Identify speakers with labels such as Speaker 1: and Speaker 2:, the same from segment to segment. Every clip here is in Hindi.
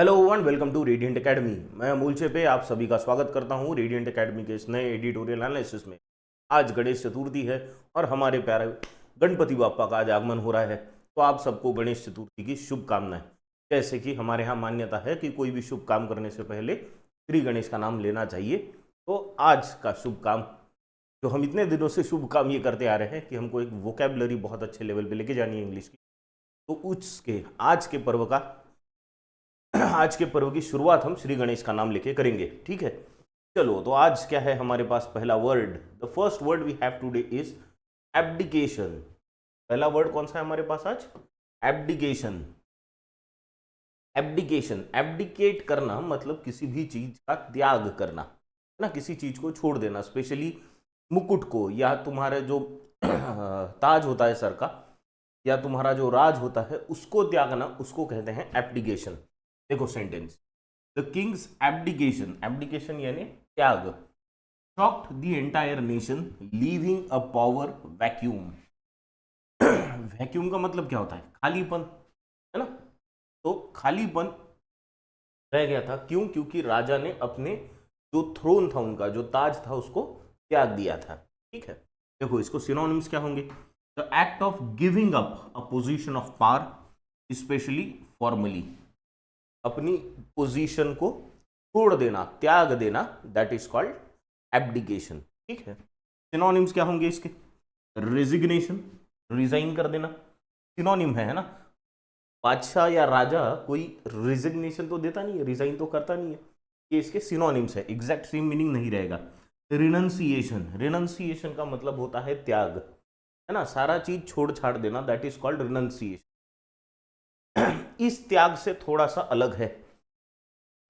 Speaker 1: Hello and welcome to radiant academy. मैं अमूल चेपे आप सभी का स्वागत करता हूं रेडिएंट एकेडमी के इस नए एडिटोरियल एनालिसिस में। आज गणेश चतुर्थी है और हमारे प्यारे गणपति बाप्पा का आज आगमन हो रहा है, तो आप सबको गणेश चतुर्थी की शुभकामनाएं। जैसे कि हमारे यहाँ मान्यता है कि कोई भी शुभ काम करने से पहले श्री गणेश का नाम लेना चाहिए, तो आज का शुभ काम जो हम इतने दिनों से शुभ काम ये करते आ रहे हैं कि हमको एक वोकेबलरी बहुत अच्छे लेवल पे लेके जानी है इंग्लिश की, तो उसके आज के पर्व की शुरुआत हम श्री गणेश का नाम लेके करेंगे। ठीक है, चलो तो आज क्या है हमारे पास पहला word. The first word we have today is abdication. पहला वर्ड कौन सा है हमारे पास आज? एब्डिकेशन। एब्डिकेशन, एब्डिकेट करना मतलब किसी भी चीज का त्याग करना, है ना, किसी चीज को छोड़ देना, स्पेशली मुकुट को या तुम्हारे जो ताज होता है सर का, या तुम्हारा जो राज होता है उसको त्यागना, उसको कहते हैं एब्डिकेशन। देखो sentence, the Kings abdication, abdication यानी त्याग, shocked the entire nation leaving a power vacuum. Vacuum का मतलब क्या होता है? खालीपन, है ना। तो खालीपन रह गया था, क्यों? क्योंकि राजा ने अपने जो थ्रोन था, उनका जो ताज था, उसको त्याग दिया था। ठीक है, देखो इसको सिनोनिम्स क्या होंगे? The act of giving up a position of power specially formally, अपनी पोजीशन को छोड़ देना, त्याग देना, दैट इज कॉल्ड एब्डिकेशन। ठीक है, सिनोनिम्स क्या होंगे इसके? रेजिग्नेशन, रिजाइन कर देना, सिनोनिम है ना। बादशाह या राजा कोई रिजिग्नेशन तो देता नहीं है, रिजाइन तो करता नहीं है, ये इसके सिनोनिम्स है, एग्जैक्ट सेम मीनिंग नहीं रहेगा। रिनंसिएशन, रिनंसिएशन का मतलब होता है त्याग, है ना, सारा चीज छोड़ छाड़ देना, दैट इज कॉल्ड रिनंसिएशन। इस त्याग से थोड़ा सा अलग है।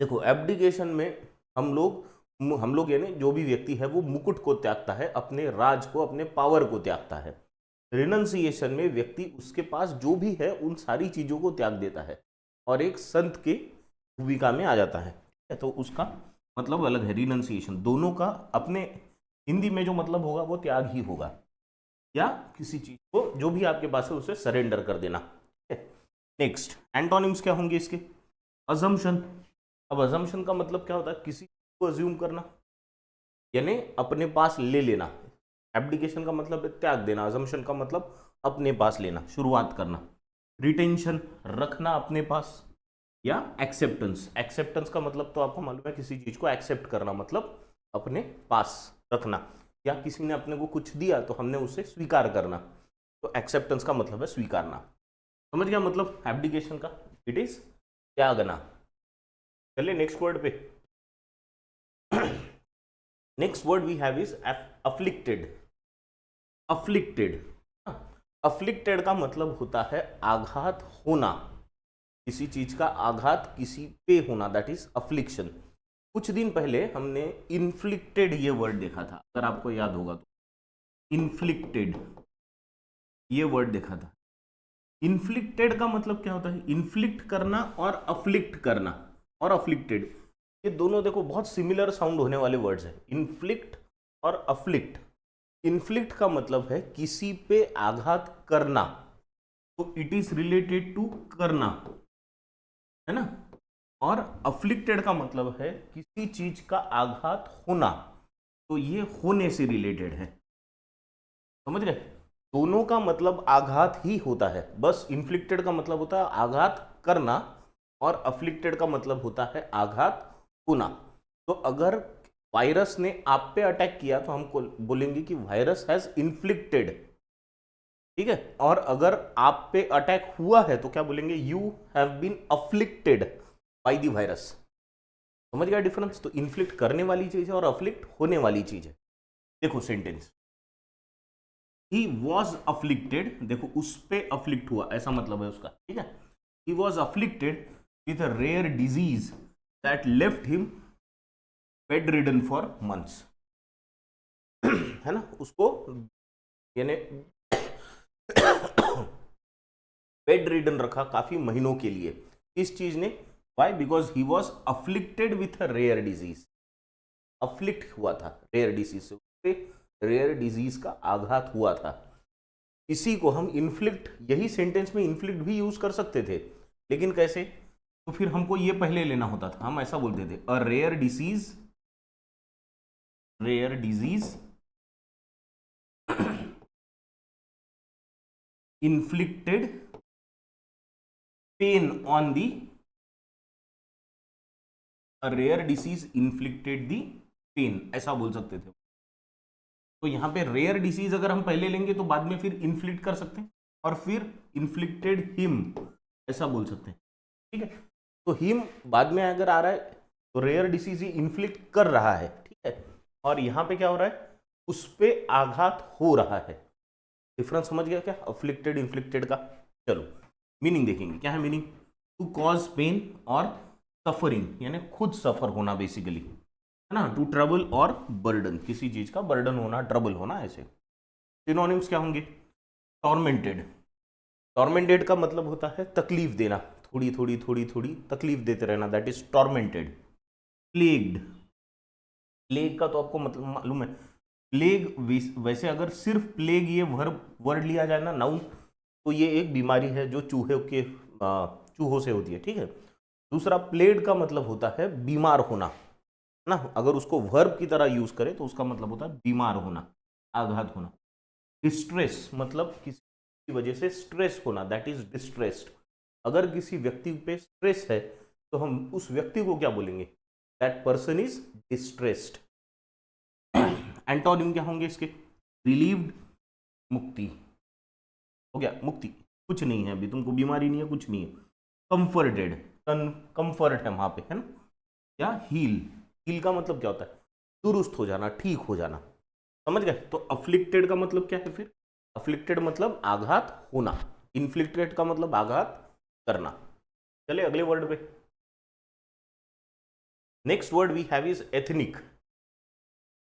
Speaker 1: देखो एब्डिकेशन में हम लोग यानी जो भी व्यक्ति है वो मुकुट को त्यागता है, अपने राज को, अपने पावर को त्यागता है। रिनंसिएशन में व्यक्ति उसके पास जो भी है उन सारी चीजों को त्याग देता है और एक संत के भूमिका में आ जाता है। तो उसका मतलब अलग है। रिनंसिएशन दोनों का अपने हिंदी में जो मतलब होगा वो त्याग ही होगा, या किसी चीज को जो भी आपके पास है उसे सरेंडर कर देना। नेक्स्ट, एंटोनिम्स क्या होंगे इसके? अजम्पशन। अब अजम्पशन का मतलब क्या होता है? किसी को अज्यूम करना, यानी अपने पास ले लेना। एब्डिकेशन का मतलब है त्याग देना, अजम्पशन का मतलब अपने पास लेना, शुरुआत करना। रिटेंशन, रखना अपने पास, या एक्सेप्टेंस, एक्सेप्टेंस का मतलब तो आपको मालूम है, किसी चीज को एक्सेप्ट करना मतलब अपने पास रखना, या किसी ने अपने को कुछ दिया तो हमने उसे स्वीकार करना, तो एक्सेप्टेंस का मतलब है स्वीकारना। समझ गया मतलब एब्डिकेशन का? इट इज त्यागना। चलिए नेक्स्ट वर्ड पे। Next word we have is afflicted. Afflicted, afflicted का मतलब होता है आघात होना, किसी चीज का आघात किसी पे होना, दैट इज अफ्लिक्शन। कुछ दिन पहले हमने इन्फ्लिक्टेड ये वर्ड देखा था, अगर आपको याद होगा तो। इन्फ्लिक्टेड ये वर्ड देखा था। इन्फ्लिक्टेड का मतलब क्या होता है? इन्फ्लिक्ट करना और अफ्लिक्ट करना, और अफ्लिक्टेड, ये दोनों देखो बहुत सिमिलर साउंड होने वाले वर्ड्स हैं, इन्फ्लिक्ट और अफ्लिक्ट। इन्फ्लिक्ट का मतलब है किसी पे आघात करना, तो इट इज रिलेटेड टू करना, है ना। और अफ्लिक्टेड का मतलब है किसी चीज का आघात होना, तो ये होने से रिलेटेड है। समझ गए? दोनों का मतलब आघात ही होता है, बस इन्फ्लिक्टेड का मतलब होता है आघात करना और अफ्लिक्टेड का मतलब होता है आघात होना। तो अगर वायरस ने आप पे अटैक किया तो हम बोलेंगे कि वायरस हैज इन्फ्लिक्टेड, ठीक है। और अगर आप पे अटैक हुआ है तो क्या बोलेंगे? You have been afflicted by the virus. समझ गया डिफरेंस? तो इन्फ्लिक्ट करने वाली चीज है और अफ्लिक्ट होने वाली चीज है। देखो सेंटेंस, ही वॉज अफ्लिक्टेड, देखो उस पे अफ्लिक्ट हुआ ऐसा मतलब है उसका, ठीक है। He was afflicted with a rare disease that left him bedridden for months, है ना, उसको यानी बेड रिडन रखा काफी महीनों के लिए। इस चीज ने, why? Because he was afflicted with a rare disease, afflict हुआ था रेयर डिजीज से, उससे रेयर डिजीज का आघात हुआ था। इसी को हम इन्फ्लिक्ट, यही सेंटेंस में इन्फ्लिक्ट भी यूज कर सकते थे, लेकिन कैसे? तो फिर हमको ये पहले लेना होता था, हम ऐसा बोलते थे a rare disease inflicted pain on the a rare disease inflicted the pain, ऐसा बोल सकते थे। तो यहां पे रेयर डिसीज अगर हम पहले लेंगे तो बाद में फिर इन्फ्लिक्ट कर सकते हैं, और फिर इन्फ्लिक्टेड हिम ऐसा बोल सकते हैं, ठीक है। तो हिम बाद में अगर आ रहा है तो रेयर डिसीज ही इन्फ्लिक्ट कर रहा है, ठीक है, और यहां पे क्या हो रहा है, उस पे आघात हो रहा है। डिफरेंस समझ गया क्या अफ्लिक्टेड इन्फ्लिक्टेड का? चलो मीनिंग देखेंगे, क्या है मीनिंग? टू कॉज पेन और सफरिंग, यानी खुद सफर होना बेसिकली, है ना, टू ट्रबल और बर्डन, किसी चीज का बर्डन होना, ट्रबल होना, ऐसे। सिनोनिम्स क्या होंगे? टॉर्मेंटेड, टॉर्मेंटेड का मतलब होता है तकलीफ देना, थोड़ी थोड़ी थोड़ी थोड़ी तकलीफ देते रहना, that is tormented. Plagued, plague का तो आपको मतलब मालूम है, प्लेग वैसे अगर सिर्फ प्लेग ये वर्ड लिया जाए ना, नाउन, तो ये एक बीमारी है जो चूहों से होती है, ठीक है। दूसरा प्लेग का मतलब होता है बीमार होना ना, अगर उसको वर्ब की तरह यूज करें तो उसका मतलब होता है बीमार होना, आघात होना। डिस्ट्रेस मतलब किसी वजह से स्ट्रेस होना, दैट इज डिस्ट्रेस्ड। अगर किसी व्यक्ति पे स्ट्रेस है तो हम उस व्यक्ति को क्या बोलेंगे? That person is distressed. Antonym क्या होंगे इसके? रिलीव्ड, मुक्ति हो गया, मुक्ति, कुछ नहीं है अभी, तुमको बीमारी नहीं है, कुछ नहीं है। कंफर्टेड, कंफर्ट है वहां पे, है ना। क्या? हील, हील का मतलब क्या होता है? दुरुस्त हो जाना, ठीक हो जाना, समझ गए। तो अफ्लिक्टेड का मतलब क्या है फिर? अफ्लिक्टेड मतलब आघात होना, इन्फ्लिक्टेड का मतलब आघात करना। चले अगले वर्ड पे। Next word we have is ethnic.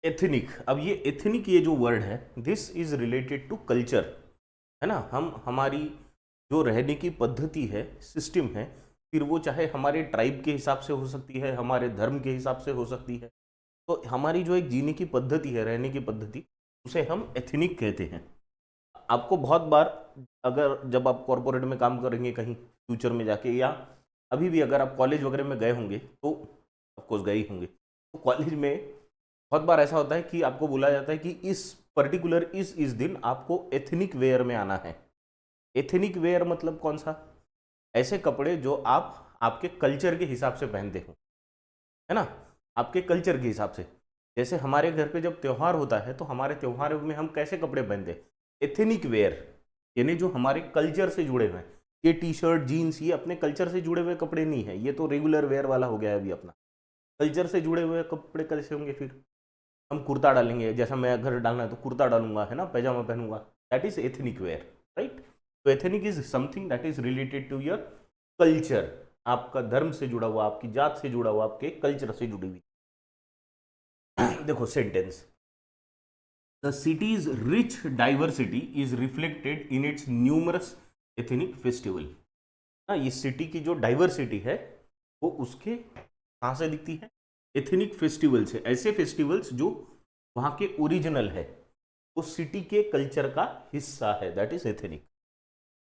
Speaker 1: Ethnic, अब ये एथनिक ये जो वर्ड है, this is related to culture, है ना। हमारी जो रहने की पद्धति है, सिस्टम है, फिर वो चाहे हमारे ट्राइब के हिसाब से हो सकती है, हमारे धर्म के हिसाब से हो सकती है। तो हमारी जो एक जीने की पद्धति है, रहने की पद्धति, उसे हम एथनिक कहते हैं। आपको बहुत बार, अगर जब आप कॉरपोरेट में काम करेंगे कहीं फ्यूचर में जाके, या अभी भी अगर आप कॉलेज वगैरह में गए होंगे, तो ऑफकोर्स गए ही होंगे, तो कॉलेज में बहुत बार ऐसा होता है कि आपको बोला जाता है कि इस पर्टिकुलर इस दिन आपको एथनिक वेयर में आना है। एथनिक वेयर मतलब कौन सा? ऐसे कपड़े जो आप आपके कल्चर के हिसाब से पहनते हो, है ना, आपके कल्चर के हिसाब से। जैसे हमारे घर पे जब त्यौहार होता है तो हमारे त्योहारों में हम कैसे कपड़े पहनते हैं? एथनिक वेयर, यानी जो हमारे कल्चर से जुड़े हुए हैं। ये टी शर्ट जीन्स ये अपने कल्चर से जुड़े हुए कपड़े नहीं है, ये तो रेगुलर वेयर वाला हो गया है अभी अपना। कल्चर से जुड़े हुए कपड़े कैसे होंगे फिर? हम कुर्ता डालेंगे, जैसा मैं घर डालना है तो कुर्ता डालूंगा, है ना, पैजामा पहनूंगा, that is ethnic wear, right. तो ethnic is something that is related to your culture, आपका धर्म से जुड़ा हुआ, आपकी जात से जुड़ा हुआ, आपके कल्चर से जुड़ी हुई। देखो sentence, the cities rich diversity is reflected in its numerous ethnic festival. ना, ये सिटी की जो डाइवर्सिटी है वो उसके कहाँ से दिखती है? एथनिक फेस्टिवल्स है, ऐसे फेस्टिवल्स जो वहाँ के ओरिजिनल है, उस सिटी के कल्चर का हिस्सा है, दैट इज एथनिक।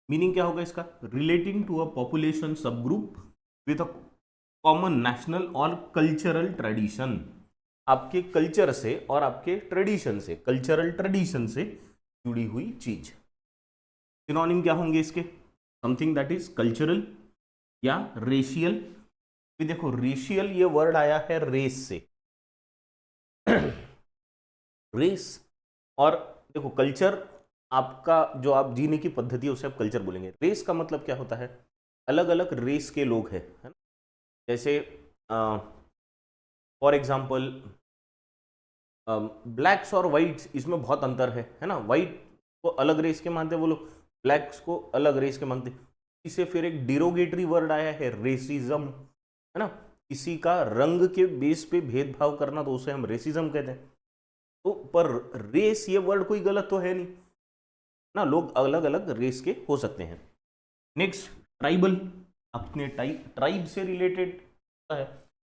Speaker 1: मीनिंग क्या होगा इसका? रिलेटिंग टू अ पॉपुलेशन सब group with a common national और कल्चरल ट्रेडिशन, आपके कल्चर से और आपके ट्रेडिशन से, कल्चरल ट्रेडिशन से जुड़ी हुई चीज। सिनोनिम क्या होंगे इसके? समथिंग दैट इज कल्चरल या रेशियल। भी देखो रेशियल ये वर्ड आया है रेस से, रेस, और देखो कल्चर आपका जो आप जीने की पद्धति है उसे आप कल्चर बोलेंगे। रेस का मतलब क्या होता है? अलग अलग रेस के लोग हैं, है ना। जैसे फॉर एग्जाम्पल ब्लैक्स और वाइट्स, इसमें बहुत अंतर है ना। वाइट को अलग रेस के मानते वो लोग, ब्लैक्स को अलग रेस के मानते। इसे फिर एक डिरोगेटरी वर्ड आया है रेसिज्म, है ना, किसी का रंग के बेस पे भेदभाव करना, तो उसे हम रेसिज्म कहते हैं। तो पर रेस ये वर्ड कोई गलत तो है नहीं ना, लोग अलग अलग रेस के हो सकते हैं। नेक्स्ट ट्राइबल, अपने ट्राइब से रिलेटेड है।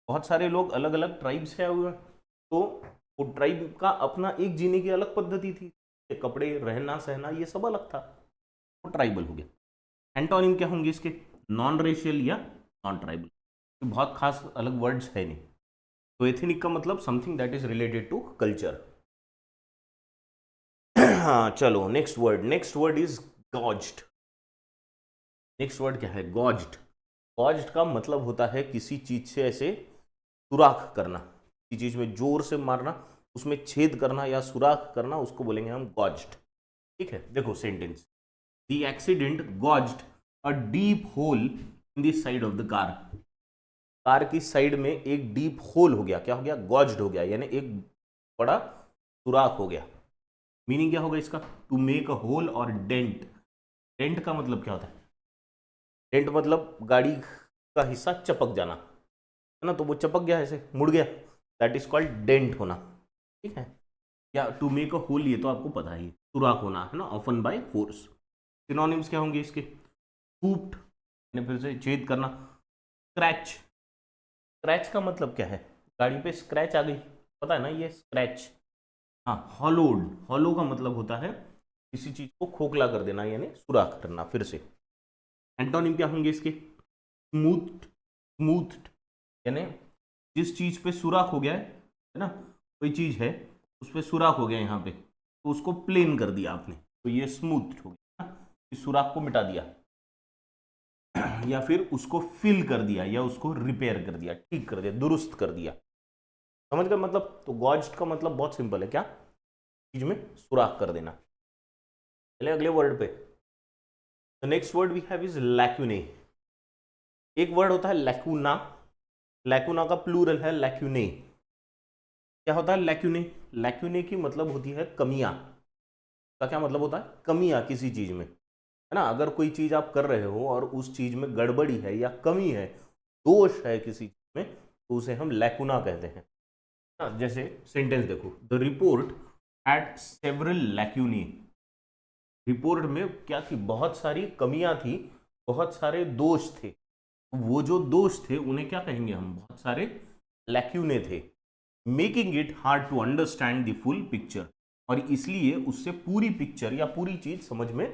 Speaker 1: बहुत सारे लोग अलग अलग ट्राइब से आए हुए हैं, तो वो ट्राइब का अपना एक जीने की अलग पद्धति थी, कपड़े, रहना सहना, ये सब अलग था, वो ट्राइबल हो गया। एंटोनिम क्या होंगे इसके? नॉन रेशियल या नॉन ट्राइबल, बहुत खास अलग वर्ड्स है नहीं। तो एथनिक का मतलब something that is related to culture. हाँ चलो next word is gouged. Next word क्या है? गॉज्ड। गॉज्ड का मतलब होता है किसी चीज से ऐसे सुराख करना, किसी चीज में जोर से मारना, उसमें छेद करना या सुराख करना, उसको बोलेंगे हम गॉज्ड। ठीक है, देखो sentence, the accident gouged a deep hole in the side of the car. Car की साइड में एक डीप होल हो गया। क्या हो गया? गॉज्ड हो गया, यानी एक बड़ा सुराख हो गया। मीनिंग क्या होगा इसका? टू मेक अ होल और डेंट। डेंट का मतलब क्या होता है? डेंट मतलब गाड़ी का हिस्सा चपक जाना, है ना? तो वो चपक गया, ऐसे मुड़ गया, दैट इज कॉल्ड डेंट होना। ठीक है, या टू मेक अ होल, ये तो आपको पता ही, सुराख होना, है ना, ऑफन बाय फोर्स। सिनोनिम्स क्या होंगे इसके? स्कूप्ड यानी फिर से छेद करना। स्क्रैच, स्क्रैच का मतलब क्या है? गाड़ी पे स्क्रैच आ गई, पता है ना ये स्क्रैच। हाँ, हॉलोड, हॉलो का मतलब होता है किसी चीज को खोखला कर देना, यानी सुराख करना। फिर से एंटोनिम क्या होंगे इसके? स्मूथ, स्मूथ यानी जिस चीज पे सुराख हो गया है ना, कोई चीज है उस पे सुराख हो गया यहाँ पे, तो उसको प्लेन कर दिया आपने, तो ये स्मूथ हो गया ना? इस सुराख को मिटा दिया या फिर उसको फिल कर दिया, या उसको रिपेयर कर दिया, ठीक कर दिया, दुरुस्त कर दिया। समझ गए मतलब? तो गॉज्ड का मतलब बहुत सिंपल है, क्या? चीज में सुराख कर देना। चले अगले वर्ड पे। The next word we have is lacunae. एक वर्ड होता है लैक्यूना, लैक्यूना का प्लूरल है लैक्यूने। क्या होता है लैक्यूने? लैक्यूने की मतलब होती है कमियां। का क्या मतलब होता है? कमियां किसी चीज में, है ना? अगर कोई चीज आप कर रहे हो और उस चीज में गड़बड़ी है या कमी है, दोष है किसी चीज में, तो उसे हम लैक्यूना कहते हैं। हाँ, जैसे सेंटेंस देखो, the report had several lacunae. Report में क्या थी? बहुत सारी कमियां थी, बहुत सारे दोष थे। वो जो दोष थे उन्हें क्या कहेंगे हम? बहुत सारे लैक्यूने थे। Making it hard to understand the full picture, और इसलिए उससे पूरी पिक्चर या पूरी चीज समझ में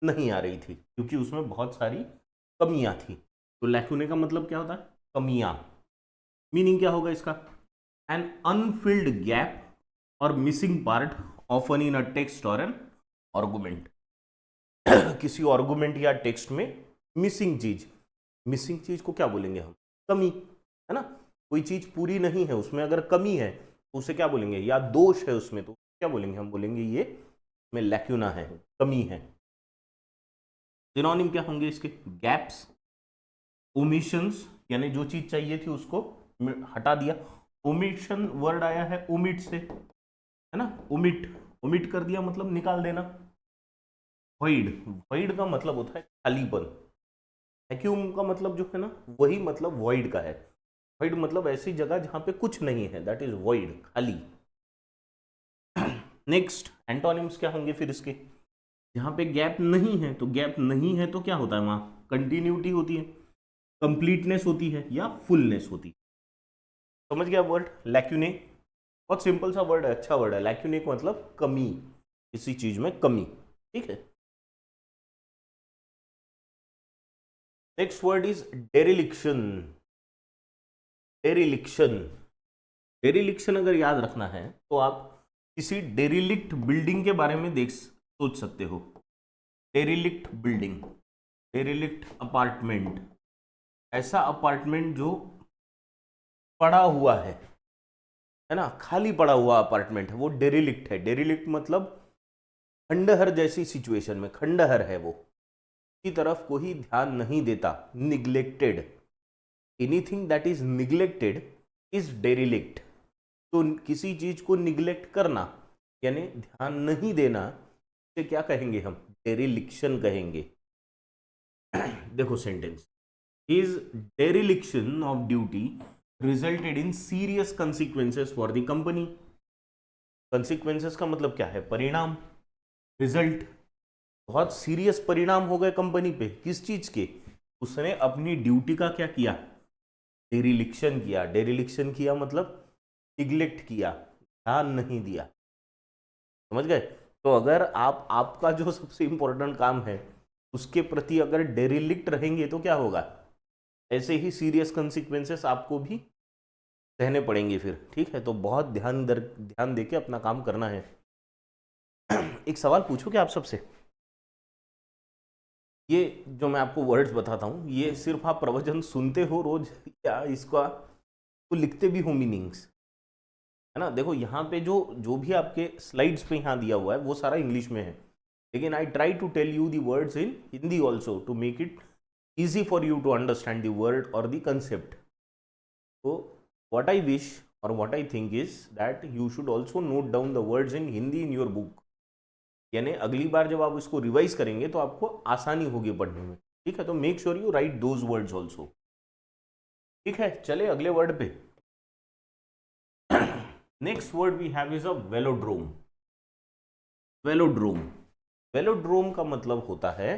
Speaker 1: नहीं आ रही थी, क्योंकि उसमें बहुत सारी कमियां थी। तो लैक्यूने का मतलब क्या होता है? कमियां। मीनिंग क्या होगा इसका? एन अनफिल्ड गैप और missing part often in a text और एन आर्गुमेंट। किसी आर्गुमेंट या टेक्स्ट में मिसिंग चीज, मिसिंग चीज को क्या बोलेंगे हम? कमी, है ना? कोई चीज पूरी नहीं है, उसमें अगर कमी है तो उसे क्या बोलेंगे? या दोष है उसमें, तो क्या बोलेंगे? हम बोलेंगे ये में लैक्यूना है, कमी है। सिनोनिम क्या होंगे इसके? गैप्स, ओमिशंस यानी जो चीज चाहिए थी उसको हटा दिया। ओमिशन वर्ड आया है ओमिट से, है ना? ओमिट, ओमिट कर दिया मतलब निकाल देना। वॉइड, वॉइड का मतलब होता है खालीपन। वैक्यूम का मतलब जो है ना, वही मतलब वॉइड का है। वॉइड मतलब ऐसी जगह जहां पे कुछ नहीं है, दैट इज वॉइड, खाली। नेक्स्ट एंटोनिम्स क्या होंगे फिर इसके? जहां पे गैप नहीं है, तो गैप नहीं है तो क्या होता है? वहां कंटिन्यूटी होती है, कंप्लीटनेस होती है, या फुलनेस होती है। समझ गया वर्ड लैक्यूने? बहुत सिंपल सा वर्ड है, अच्छा वर्ड है। लैक्यूने का मतलब कमी, किसी चीज में कमी। ठीक है, नेक्स्ट वर्ड इज डेरिलिक्शन। डेरिलिक्शन, डेरिलिक्शन अगर याद रखना है तो आप किसी डेरिलिक्ट बिल्डिंग के बारे में देख सोच सकते हो। डेरिलिक्ट बिल्डिंग, डेरिलिक्ट अपार्टमेंट, ऐसा अपार्टमेंट जो पड़ा हुआ है ना, खाली पड़ा हुआ अपार्टमेंट है, वो डेरिलिक्ट है। डेरिलिक्ट मतलब खंडहर जैसी सिचुएशन में, खंडहर है वो, की तरफ कोई ध्यान नहीं देता, neglected. Anything that is neglected is डेरिलिक्ट। तो किसी चीज को निग्लेक्ट करना यानी ध्यान नहीं देना, इसे क्या कहेंगे हम? डेरिलिक्शन कहेंगे। देखो sentence, his dereliction of duty resulted in serious consequences for the company. Consequences का मतलब क्या है? परिणाम। रिजल्ट, बहुत सीरियस परिणाम हो गए कंपनी पे, किस चीज के? उसने अपनी ड्यूटी का क्या किया? डेरिलिक्शन किया। डेरिलिक्शन किया मतलब निग्लेक्ट किया, ध्यान नहीं दिया। समझ गए? तो अगर आप आपका जो सबसे इंपॉर्टेंट काम है उसके प्रति अगर डेरिलिक्ट रहेंगे तो क्या होगा? ऐसे ही सीरियस कंसिक्वेंसेस आपको भी सहने पड़ेंगे फिर, ठीक है। तो बहुत ध्यान दे के अपना काम करना है। एक सवाल पूछो क्या आप सबसे, ये जो मैं आपको वर्ड्स बताता हूँ ये सिर्फ आप प्रवचन सुनते हो रोज या इसका तो लिखते भी हो मीनिंग्स, है ना। देखो यहाँ पे जो जो भी आपके स्लाइड्स पे यहाँ दिया हुआ है वो सारा इंग्लिश में है, लेकिन I try to tell you the words in Hindi also to make it easy for you to understand the word or the concept. So what I wish or what I think is that you should also note down the words in Hindi in your book. यानी अगली बार जब आप इसको रिवाइज करेंगे तो आपको आसानी होगी पढ़ने में, ठीक है। तो make sure you write those words also, ठीक है। चले अगले वर्ड पे। Next word we have is a velodrome. Velodrome, velodrome का मतलब होता है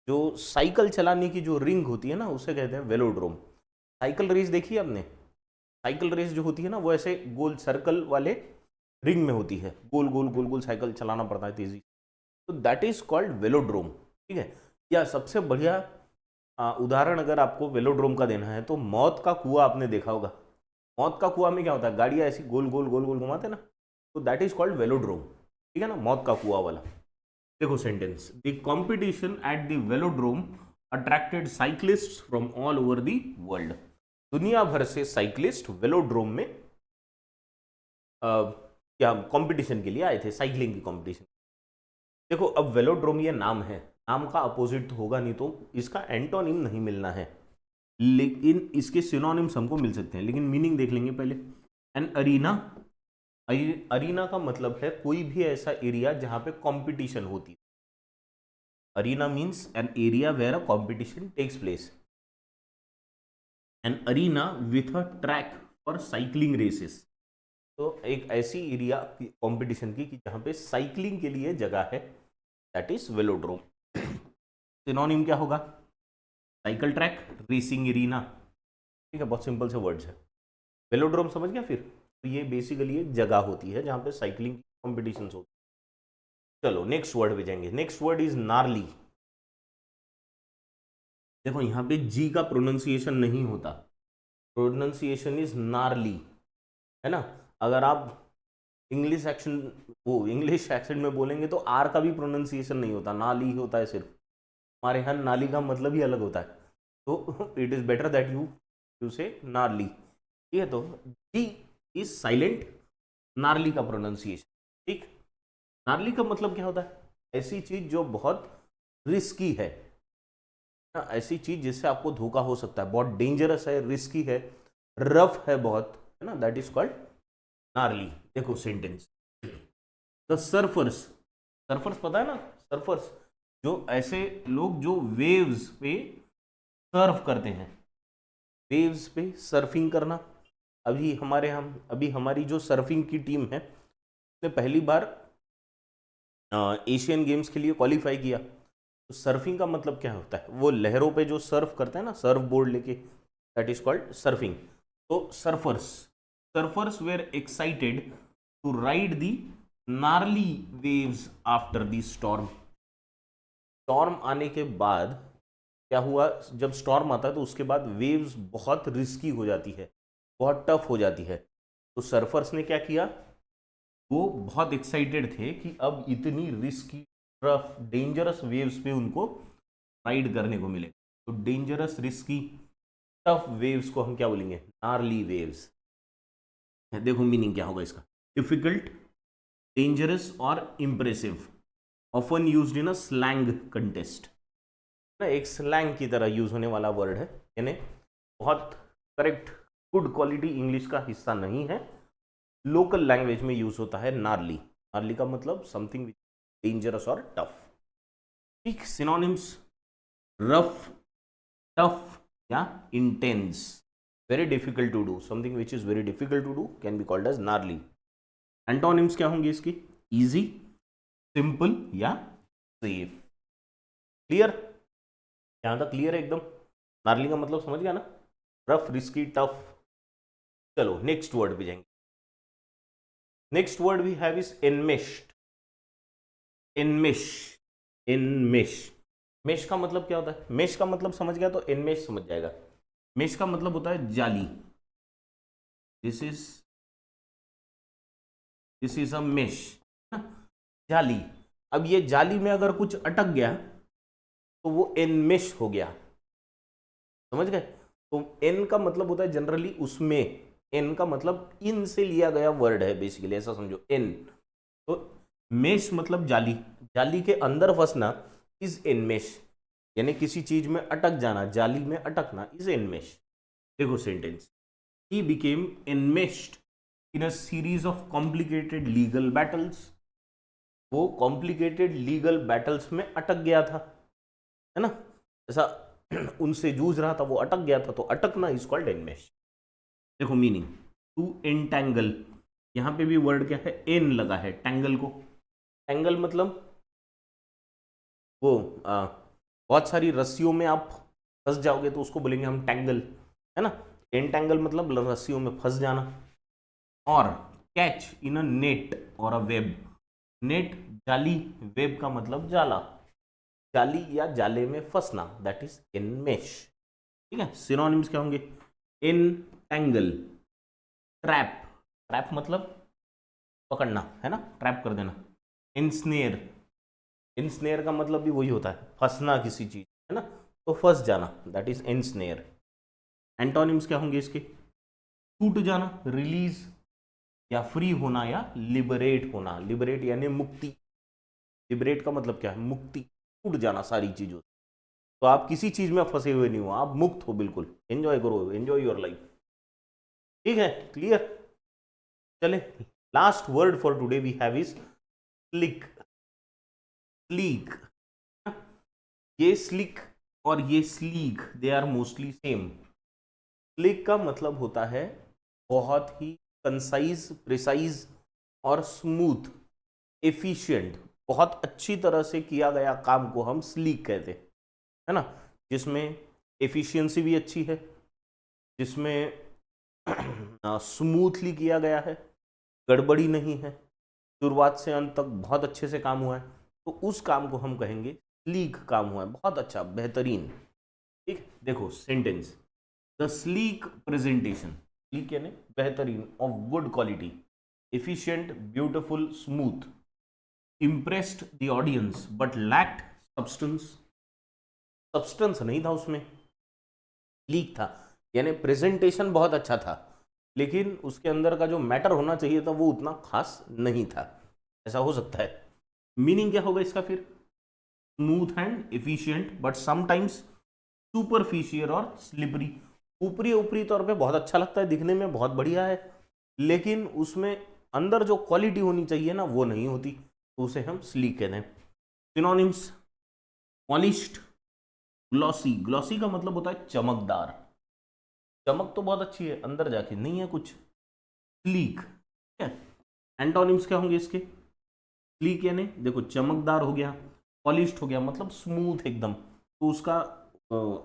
Speaker 1: जो साइकिल चलाने की जो रिंग होती है ना उसे कहते हैं वेलोड्रोम। साइकिल रेस देखी है आपने, साइकिल रेस जो होती है ना वो ऐसे गोल सर्कल वाले रिंग में होती है, गोल गोल गोल गोल साइकिल चलाना पड़ता है तेजी, तो दैट इज कॉल्ड वेलोड्रोम, ठीक है। या सबसे बढ़िया उदाहरण अगर आपको वेलोड्रोम का देना है तो मौत का कुआं आपने देखा होगा। मौत का कुआं में क्या होता है, गाड़ियां ऐसी गोल गोल गोल गोल घुमाते ना, तो दैट इज कॉल्ड वेलोड्रोम, ठीक है ना, मौत का कुआं वाला। देखो sentence, the competition at the velodrome attracted cyclists from all over the world. दुनिया भर से साइक्लिस्ट वेलोड्रोम में क्या कंपटीशन के लिए आए थे, साइकिलिंग की कंपटीशन। देखो अब वेलोड्रोम ये नाम है, नाम का अपोजिट तो होगा नहीं, तो इसका एंटोनिम नहीं मिलना है, लेकिन इसके सिनोनिम्स हमको मिल सकते हैं। लेकिन मीनिंग देख लेंगे पहले। एन अरीना, अरीना का मतलब है कोई भी ऐसा एरिया जहां पे कंपटीशन होती है। Arena means an area where a competition takes place. An arena with a track for cycling races, तो एक ऐसी एरिया कंपटीशन की कि जहां पे साइकिलिंग के लिए जगह है, दैट इज वेलोड्रोम। सिनोनिम क्या होगा, साइकिल ट्रैक, रेसिंग एरिना, ठीक है। बहुत सिंपल से वर्ड्स है। वेलोड्रोम समझ गया फिर, तो ये बेसिकली एक जगह होती है जहां पे साइकिलिंग कॉम्पिटिशन होती है। चलो नेक्स्ट वर्ड पे जाएंगे। Next word is gnarly. देखो यहाँ पे जी का प्रोनाउंसिएशन नहीं होता, प्रोनाउंसिएशन इज नार्ली, है ना। अगर आप इंग्लिश एक्सेंट में बोलेंगे तो आर का भी प्रोनाउंसिएशन नहीं होता, नाली होता है सिर्फ। हमारे यहाँ नाली का मतलब ही अलग होता है, तो it is better that you से नार्ली, ठीक है। तो जी इज साइलेंट, नार्ली का प्रोनाउंसिएशन, ठीक। नार्ली का मतलब क्या होता है, ऐसी चीज जो बहुत रिस्की है ना, ऐसी चीज जिससे आपको धोखा हो सकता है, बहुत डेंजरस है, रिस्की है, रफ है बहुत, है ना, दैट इज कॉल्ड नार्ली। देखो सेंटेंस, द सर्फर्स, सर्फर्स पता है ना, सर्फर्स जो ऐसे लोग जो वेव्स पे सर्फ करते हैं, वेव्स पे सर्फिंग करना। अभी हमारी जो सर्फिंग की टीम है उसने पहली बार एशियन गेम्स के लिए क्वालिफाई किया। तो सर्फिंग का मतलब क्या होता है, वो लहरों पे जो सर्फ करते हैं ना, सर्फ बोर्ड लेके, दैट इज कॉल्ड सर्फिंग। तो surfers, surfers were excited to ride the gnarly waves after the storm. Storm आने के बाद क्या हुआ, जब स्टॉर्म आता है तो उसके बाद वेव्स बहुत रिस्की हो जाती है, बहुत टफ हो जाती है। तो सर्फर्स ने क्या किया, वो बहुत एक्साइटेड थे कि अब इतनी रिस्की टफ डेंजरस वेव्स पे उनको राइड करने को मिले। तो डेंजरस रिस्की टफ वेव्स को हम क्या बोलेंगे, नार्ली वेव्स। देखो मीनिंग क्या होगा इसका, डिफिकल्ट, डेंजरस और impressive, often used in a slang contest, ना एक स्लैंग की तरह यूज होने वाला वर्ड है, यानी बहुत करेक्ट गुड क्वालिटी इंग्लिश का हिस्सा नहीं है, लोकल लैंग्वेज में यूज होता है नार्ली। नार्ली का मतलब समथिंग डेंजरस और टफ, ठीक। सिनोनिम्स, रफ, टफ या intense, very difficult to do, something which is very difficult to do can be called as gnarly. Antonyms क्या होंगे इसकी, इजी, सिंपल या सेफ। क्लियर, यहां तक क्लियर है एकदम। नार्ली का मतलब समझ गया ना, रफ, रिस्की, टफ। चलो नेक्स्ट वर्ड पे जाएंगे। Next word we have is enmeshed. Enmesh, enmesh, mesh का मतलब क्या होता है, मेश का मतलब समझ गया तो एनमेश समझ जाएगा। मेश का मतलब होता है जाली। दिस इज अ मेश, जाली। अब ये जाली में अगर कुछ अटक गया तो वो एनमेश हो गया, समझ गए। तो एन का मतलब होता है जनरली उसमें, एन का मतलब इन से लिया गया वर्ड है बेसिकली, ऐसा समझो एन। तो मेश मतलब जाली, जाली के अंदर फंसना इज एनमेश, यानी किसी चीज में अटक जाना, जाली में अटकना इज एनमेश। देखो sentence, he became enmeshed in a series of complicated legal battles. वो कॉम्प्लिकेटेड लीगल बैटल्स में अटक गया था, है ना, ऐसा उनसे जूझ रहा था, वो अटक गया था, तो अटकना इज कॉल्ड एनमेश। देखो मीनिंग, टू एनटैंगल, यहां पे भी वर्ड क्या है, एन लगा है, टैंगल को, टैंगल मतलब वो बहुत सारी रस्सियों में आप फंस जाओगे तो उसको बोलेंगे हम टैंगल, है ना। एनटैंगल मतलब रस्सियों में फंस जाना। और कैच इन अ नेट और अ वेब, नेट जाली, वेब का मतलब जाला, जाली या जाले में फंसना, दैट इज एनमेश। ठीक है, सिनोनिम्स क्या होंगे, एनटैंगल, ट्रैप, ट्रैप मतलब पकड़ना, है ना, ट्रैप कर देना। इनस्नेयर, इनस्नेयर का मतलब भी वही होता है, फंसना किसी चीज, है ना, तो फंस जाना, दैट इज इनस्नेयर। एंटोनिम्स क्या होंगे इसके, छूट जाना, रिलीज या फ्री होना या लिबरेट होना, लिबरेट यानी मुक्ति, लिबरेट का मतलब क्या है, मुक्ति, छूट जाना सारी चीजों से। तो आप किसी चीज में फंसे हुए नहीं हो, आप मुक्त हो बिल्कुल, एंजॉय करो, एंजॉय योर लाइफ। ठीक है, क्लियर। चले, last word for today we have is slick, sleek. ये स्लिक और ये sleek they are mostly same. Slick का मतलब होता है बहुत ही कंसाइज, प्रिसाइज और स्मूथ, एफिशिएंट, बहुत अच्छी तरह से किया गया काम को हम स्लीक कहते हैं, है ना, जिसमें एफिशिएंसी भी अच्छी है, जिसमें स्मूथली किया गया है, गड़बड़ी नहीं है, शुरुआत से अंत तक बहुत अच्छे से काम हुआ है, तो उस काम को हम कहेंगे स्लीक काम हुआ है, बहुत अच्छा, बेहतरीन। ठीक, देखो sentence, the sleek presentation, sleek यानी बेहतरीन, of good quality, efficient, beautiful, smooth, impressed the audience but lacked substance, substance नहीं था उसमें, लीक था, यानी प्रेजेंटेशन बहुत अच्छा था लेकिन उसके अंदर का जो मैटर होना चाहिए था वो उतना खास नहीं था, ऐसा हो सकता है। मीनिंग क्या होगा इसका फिर, smooth and efficient but sometimes superficial और स्लिपरी, ऊपरी ऊपरी तौर पे बहुत अच्छा लगता है, दिखने में बहुत बढ़िया है, लेकिन उसमें अंदर जो क्वालिटी होनी चाहिए ना वो नहीं होती, तो उसे हम स्लीक कहते हैं। सिनोनिम्स, पॉलिश्ड, ग्लॉसी, ग्लॉसी का मतलब होता है चमकदार, चमक तो बहुत अच्छी है, अंदर जाके नहीं है कुछ, स्लीक, ठीक है। एंटोनिम्स क्या होंगे इसके, स्लीक यानी देखो चमकदार हो गया, पॉलिश्ड हो गया मतलब स्मूथ एकदम, तो उसका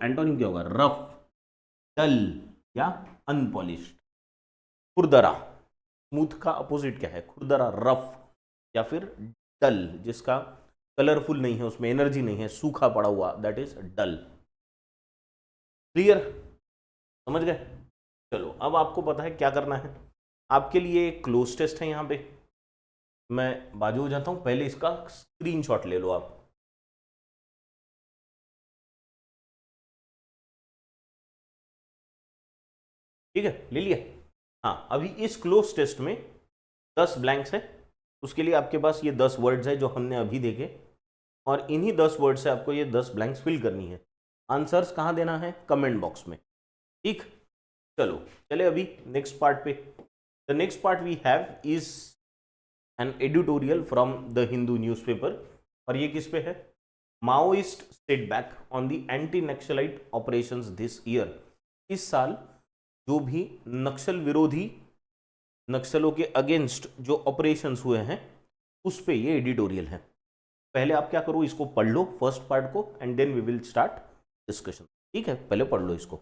Speaker 1: एंटोनिम क्या होगा, रफ, डल या अनपॉलिश्ड। खुरदरा, स्मूथ का अपोजिट क्या है, खुरदरा, रफ या फिर डल, जिसका कलरफुल नहीं है, उसमें एनर्जी नहीं है, सूखा पड़ा हुआ, दैट इज डल। क्लियर, समझ गए। चलो अब आपको पता है क्या करना है, आपके लिए एक क्लोज टेस्ट है यहाँ पे, मैं बाजू हो जाता हूँ, पहले इसका स्क्रीनशॉट ले लो आप। ठीक है, ले लिया। हाँ, अभी इस क्लोज टेस्ट में 10 ब्लैंक्स है, उसके लिए आपके पास ये 10 वर्ड्स है जो हमने अभी देखे, और इन्हीं 10 वर्ड से आपको ये 10 ब्लैंक्स फिल करनी है। आंसर्स कहाँ देना है, कमेंट बॉक्स में। ठीक, चलो चले अभी नेक्स्ट पार्ट पे। The next part we have is an editorial from the Hindu newspaper, और ये किस पे है, Maoist setback on the anti Naxalite operations this year. इस साल जो भी नक्सल विरोधी, नक्सलों के अगेंस्ट जो ऑपरेशंस हुए हैं उस पे ये एडिटोरियल है। पहले आप क्या करो, इसको पढ़ लो फर्स्ट पार्ट को, and then we will start discussion. ठीक है, पहले पढ़ लो इसको।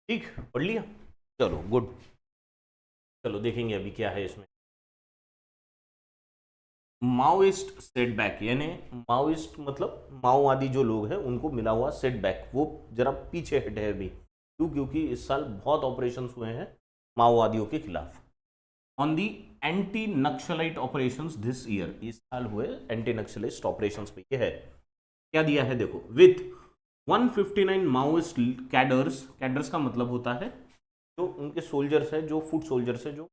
Speaker 1: ठीक, पढ़ लिया, चलो गुड। चलो देखेंगे अभी क्या है इसमें। माओइस्ट सेटबैक, यानी माओइस्ट मतलब माओवादी जो लोग हैं उनको मिला हुआ सेटबैक, वो जरा पीछे हटे है अभी। क्यों? क्योंकि इस साल बहुत ऑपरेशन हुए हैं माओवादियों के खिलाफ। On the anti Naxalite operations this year, इस साल हुए एंटी नक्सलिस्ट ऑपरेशंस पे ये है। क्या दिया है देखो, विथ 159 माओइस्ट कैडर्स, कैडर्स का मतलब होता है जो उनके सोल्जर्स है, जो फुट सोल्जर्स है, जो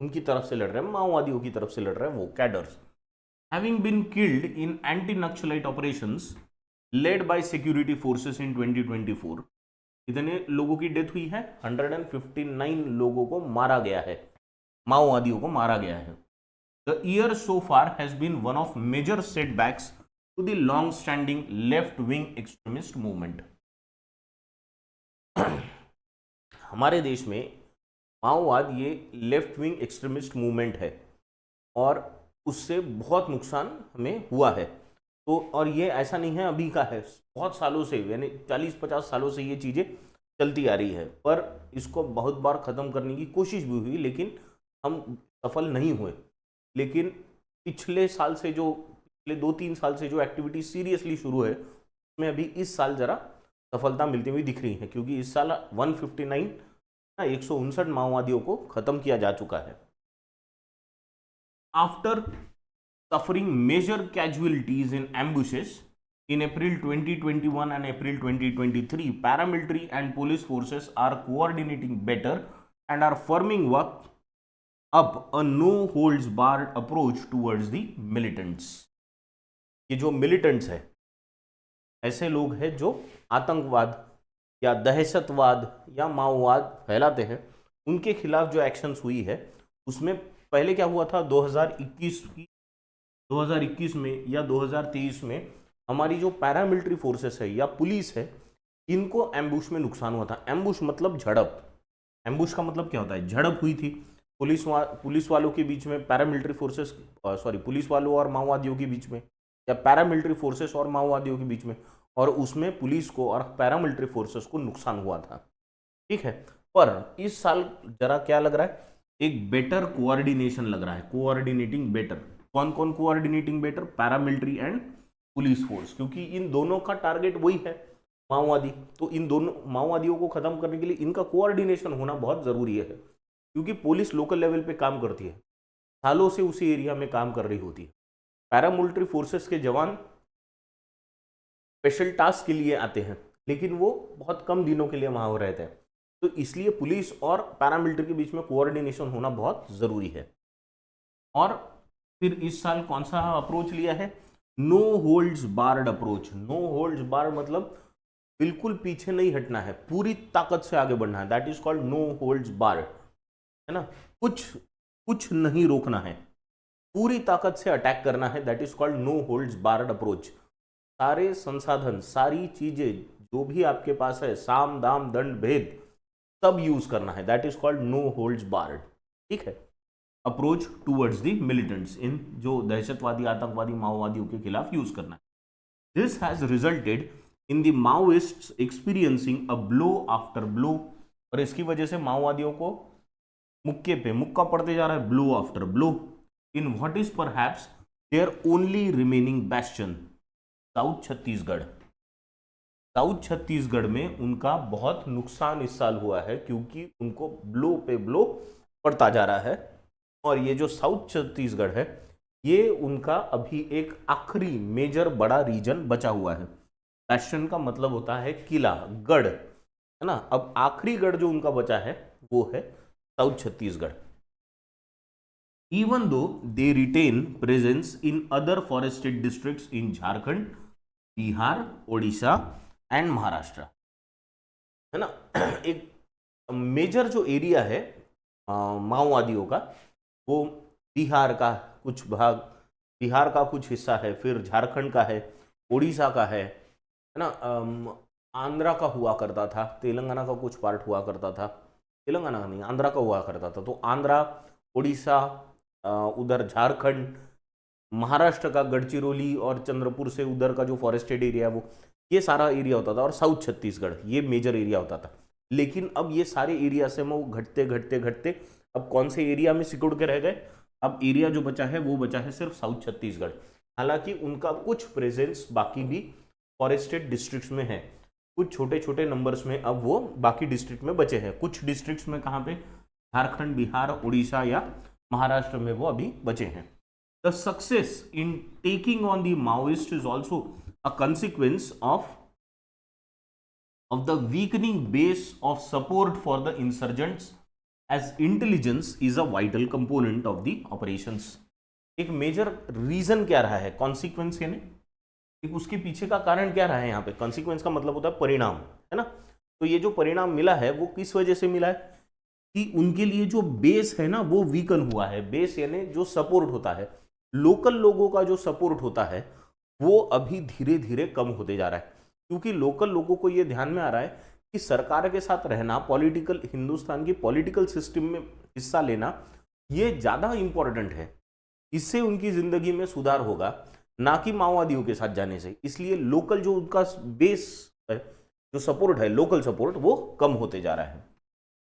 Speaker 1: उनकी तरफ से लड़ रहे हैं, माओवादियों की तरफ से लड़ रहे हैं, वो cadres having been killed in anti-Naxalite operations led by security forces in 2024। इतने लोगों की डेथ हुई है, 159 लोगों को मारा गया है, माओवादियों को मारा गया है। The year so far has been one of major setbacks to the long standing left wing extremist movement. हमारे देश में माओवाद ये लेफ्ट विंग एक्सट्रीमिस्ट मूवमेंट है और उससे बहुत नुकसान हमें हुआ है। तो और ये ऐसा नहीं है अभी का है, बहुत सालों से, यानी 40-50 सालों से ये चीज़ें चलती आ रही है, पर इसको बहुत बार ख़त्म करने की कोशिश भी हुई लेकिन हम सफल नहीं हुए। लेकिन पिछले साल से जो, पिछले 2-3 साल से जो एक्टिविटी सीरियसली शुरू है उसमें अभी इस साल ज़रा सफलता मिलती हुई दिख रही है, क्योंकि इस साल 159 159 माओवादियों को ख़त्म किया जा चुका है। After suffering major casualties in ambushes in April 2021 and April 2023, paramilitary and police forces are coordinating better and are firming up a no holds barred approach towards the militants। ये जो मिलिटेंट्स है, ऐसे लोग हैं जो आतंकवाद या दहशतवाद या माओवाद फैलाते हैं, उनके खिलाफ जो एक्शंस हुई है उसमें पहले क्या हुआ था 2021 में या 2023 में हमारी जो पैरामिलिट्री फोर्सेस है या पुलिस है, इनको एम्बुश में नुकसान हुआ था। एम्बुश मतलब झड़प, एम्बुश का मतलब क्या होता है, झड़प हुई थी पुलिस वालों के बीच में, पैरामिलिट्री फोर्सेस पुलिस वालों और माओवादियों के बीच में, या पैरामिलिट्री फोर्सेस और माओवादियों के बीच में, और उसमें पुलिस को और पैरामिलिट्री फोर्सेस को नुकसान हुआ था। ठीक है, पर इस साल जरा क्या लग रहा है, एक बेटर कोऑर्डिनेशन लग रहा है, कोऑर्डिनेटिंग बेटर। कौन कौन coordinating better? Paramilitary and police force, क्योंकि इन दोनों का टारगेट वही है, माओवादी। तो इन दोनों माओवादियों को खत्म करने के लिए इनका कोऑर्डिनेशन होना बहुत जरूरी है, क्योंकि पुलिस लोकल लेवल पे काम करती है, सालों से उसी एरिया में काम कर रही होती है। पैरामिलिट्री फोर्सेस के जवान स्पेशल टास्क के लिए आते हैं, लेकिन वो बहुत कम दिनों के लिए वहां रहते हैं, तो इसलिए पुलिस और पैरामिलिट्री के बीच में कोऑर्डिनेशन होना बहुत ज़रूरी है। और फिर इस साल कौन सा अप्रोच लिया है? No holds barred approach. No holds barred मतलब बिल्कुल पीछे नहीं हटना है, पूरी ताकत से आगे बढ़ना है, that is called no holds barred, है ना। कुछ नहीं रोकना है, पूरी ताकत से अटैक करना है, that is called no holds barred approach. सारे संसाधन, सारी चीजें जो भी आपके पास है, साम दाम दंड भेद, सब यूज करना है, that is called no holds barred. ठीक है, अप्रोच टूवर्ड्स द मिलिटेंट्स, इन जो दहशतवादी आतंकवादी माओवादियों के खिलाफ यूज करना है। This has resulted in the Maoists experiencing a blow after blow, और इसकी वजह से माओवादियों को मुक्के पे मुक्का पड़ते जा रहा है, blow after blow, in what is perhaps their only remaining bastion, south Chhattisgarh. South Chhattisgarh में उनका बहुत नुकसान इस साल हुआ है, क्योंकि उनको ब्लो पे ब्लो पड़ता जा रहा है। और ये जो साउथ छत्तीसगढ़ है, ये उनका अभी एक आखिरी मेजर बड़ा रीजन बचा हुआ है। बैस्शन का मतलब होता है किला, गढ़, है ना। अब आखिरी गढ़ जो उनका बचा है वो है south Chhattisgarh. Even though they retain presence in other forested districts in Jharkhand, Bihar, Odisha and Maharashtra, है ना। एक मेजर जो एरिया है माओवादियों का, वो बिहार का कुछ भाग, बिहार का कुछ हिस्सा है, फिर झारखंड का है, उड़ीसा का है ना, आंध्रा का हुआ करता था, तेलंगाना का कुछ पार्ट हुआ करता था, तेलंगाना का नहीं, आंध्रा का हुआ करता था। तो आंध्रा, उड़ीसा, उधर झारखंड, महाराष्ट्र का गढ़चिरौली और चंद्रपुर से उधर का जो फॉरेस्टेड एरिया है वो, ये सारा एरिया होता था, और साउथ छत्तीसगढ़ ये मेजर एरिया होता था। लेकिन अब ये सारे एरिया से वो घटते घटते घटते अब कौन से एरिया में सिकुड़ के रह गए, अब एरिया जो बचा है वो बचा है सिर्फ साउथ छत्तीसगढ़। हालांकि उनका कुछ प्रेजेंस बाकी भी फॉरेस्टेड डिस्ट्रिक्ट्स में है, कुछ छोटे छोटे नंबर्स में अब वो बाकी डिस्ट्रिक्ट में बचे हैं, कुछ डिस्ट्रिक्ट्स में कहाँ पे, झारखंड, बिहार, उड़ीसा या महाराष्ट्र में वो अभी बचे हैं। The success in taking on the Maoist is also a consequence of the weakening base of support for the insurgents, as intelligence is a vital component of the operations। एक मेजर रीजन क्या रहा है, कॉन्सिक्वेंस यानी एक उसके पीछे का कारण क्या रहा है, यहाँ पे कॉन्सिक्वेंस का मतलब होता है परिणाम, है ना। तो ये जो परिणाम मिला है वो किस वजह से मिला है कि उनके लिए जो बेस है ना वो वीकन हुआ है। बेस यानी जो सपोर्ट होता है, लोकल लोगों का जो सपोर्ट होता है वो अभी धीरे धीरे कम होते जा रहा है, क्योंकि लोकल लोगों को ये ध्यान में आ रहा है कि सरकार के साथ रहना, पॉलिटिकल, हिंदुस्तान की पॉलिटिकल सिस्टम में हिस्सा लेना ये ज़्यादा इंपॉर्टेंट है, इससे उनकी ज़िंदगी में सुधार होगा, ना कि माओवादियों के साथ जाने से। इसलिए लोकल जो उनका बेस है, जो सपोर्ट है, लोकल सपोर्ट, वो कम होते जा रहा है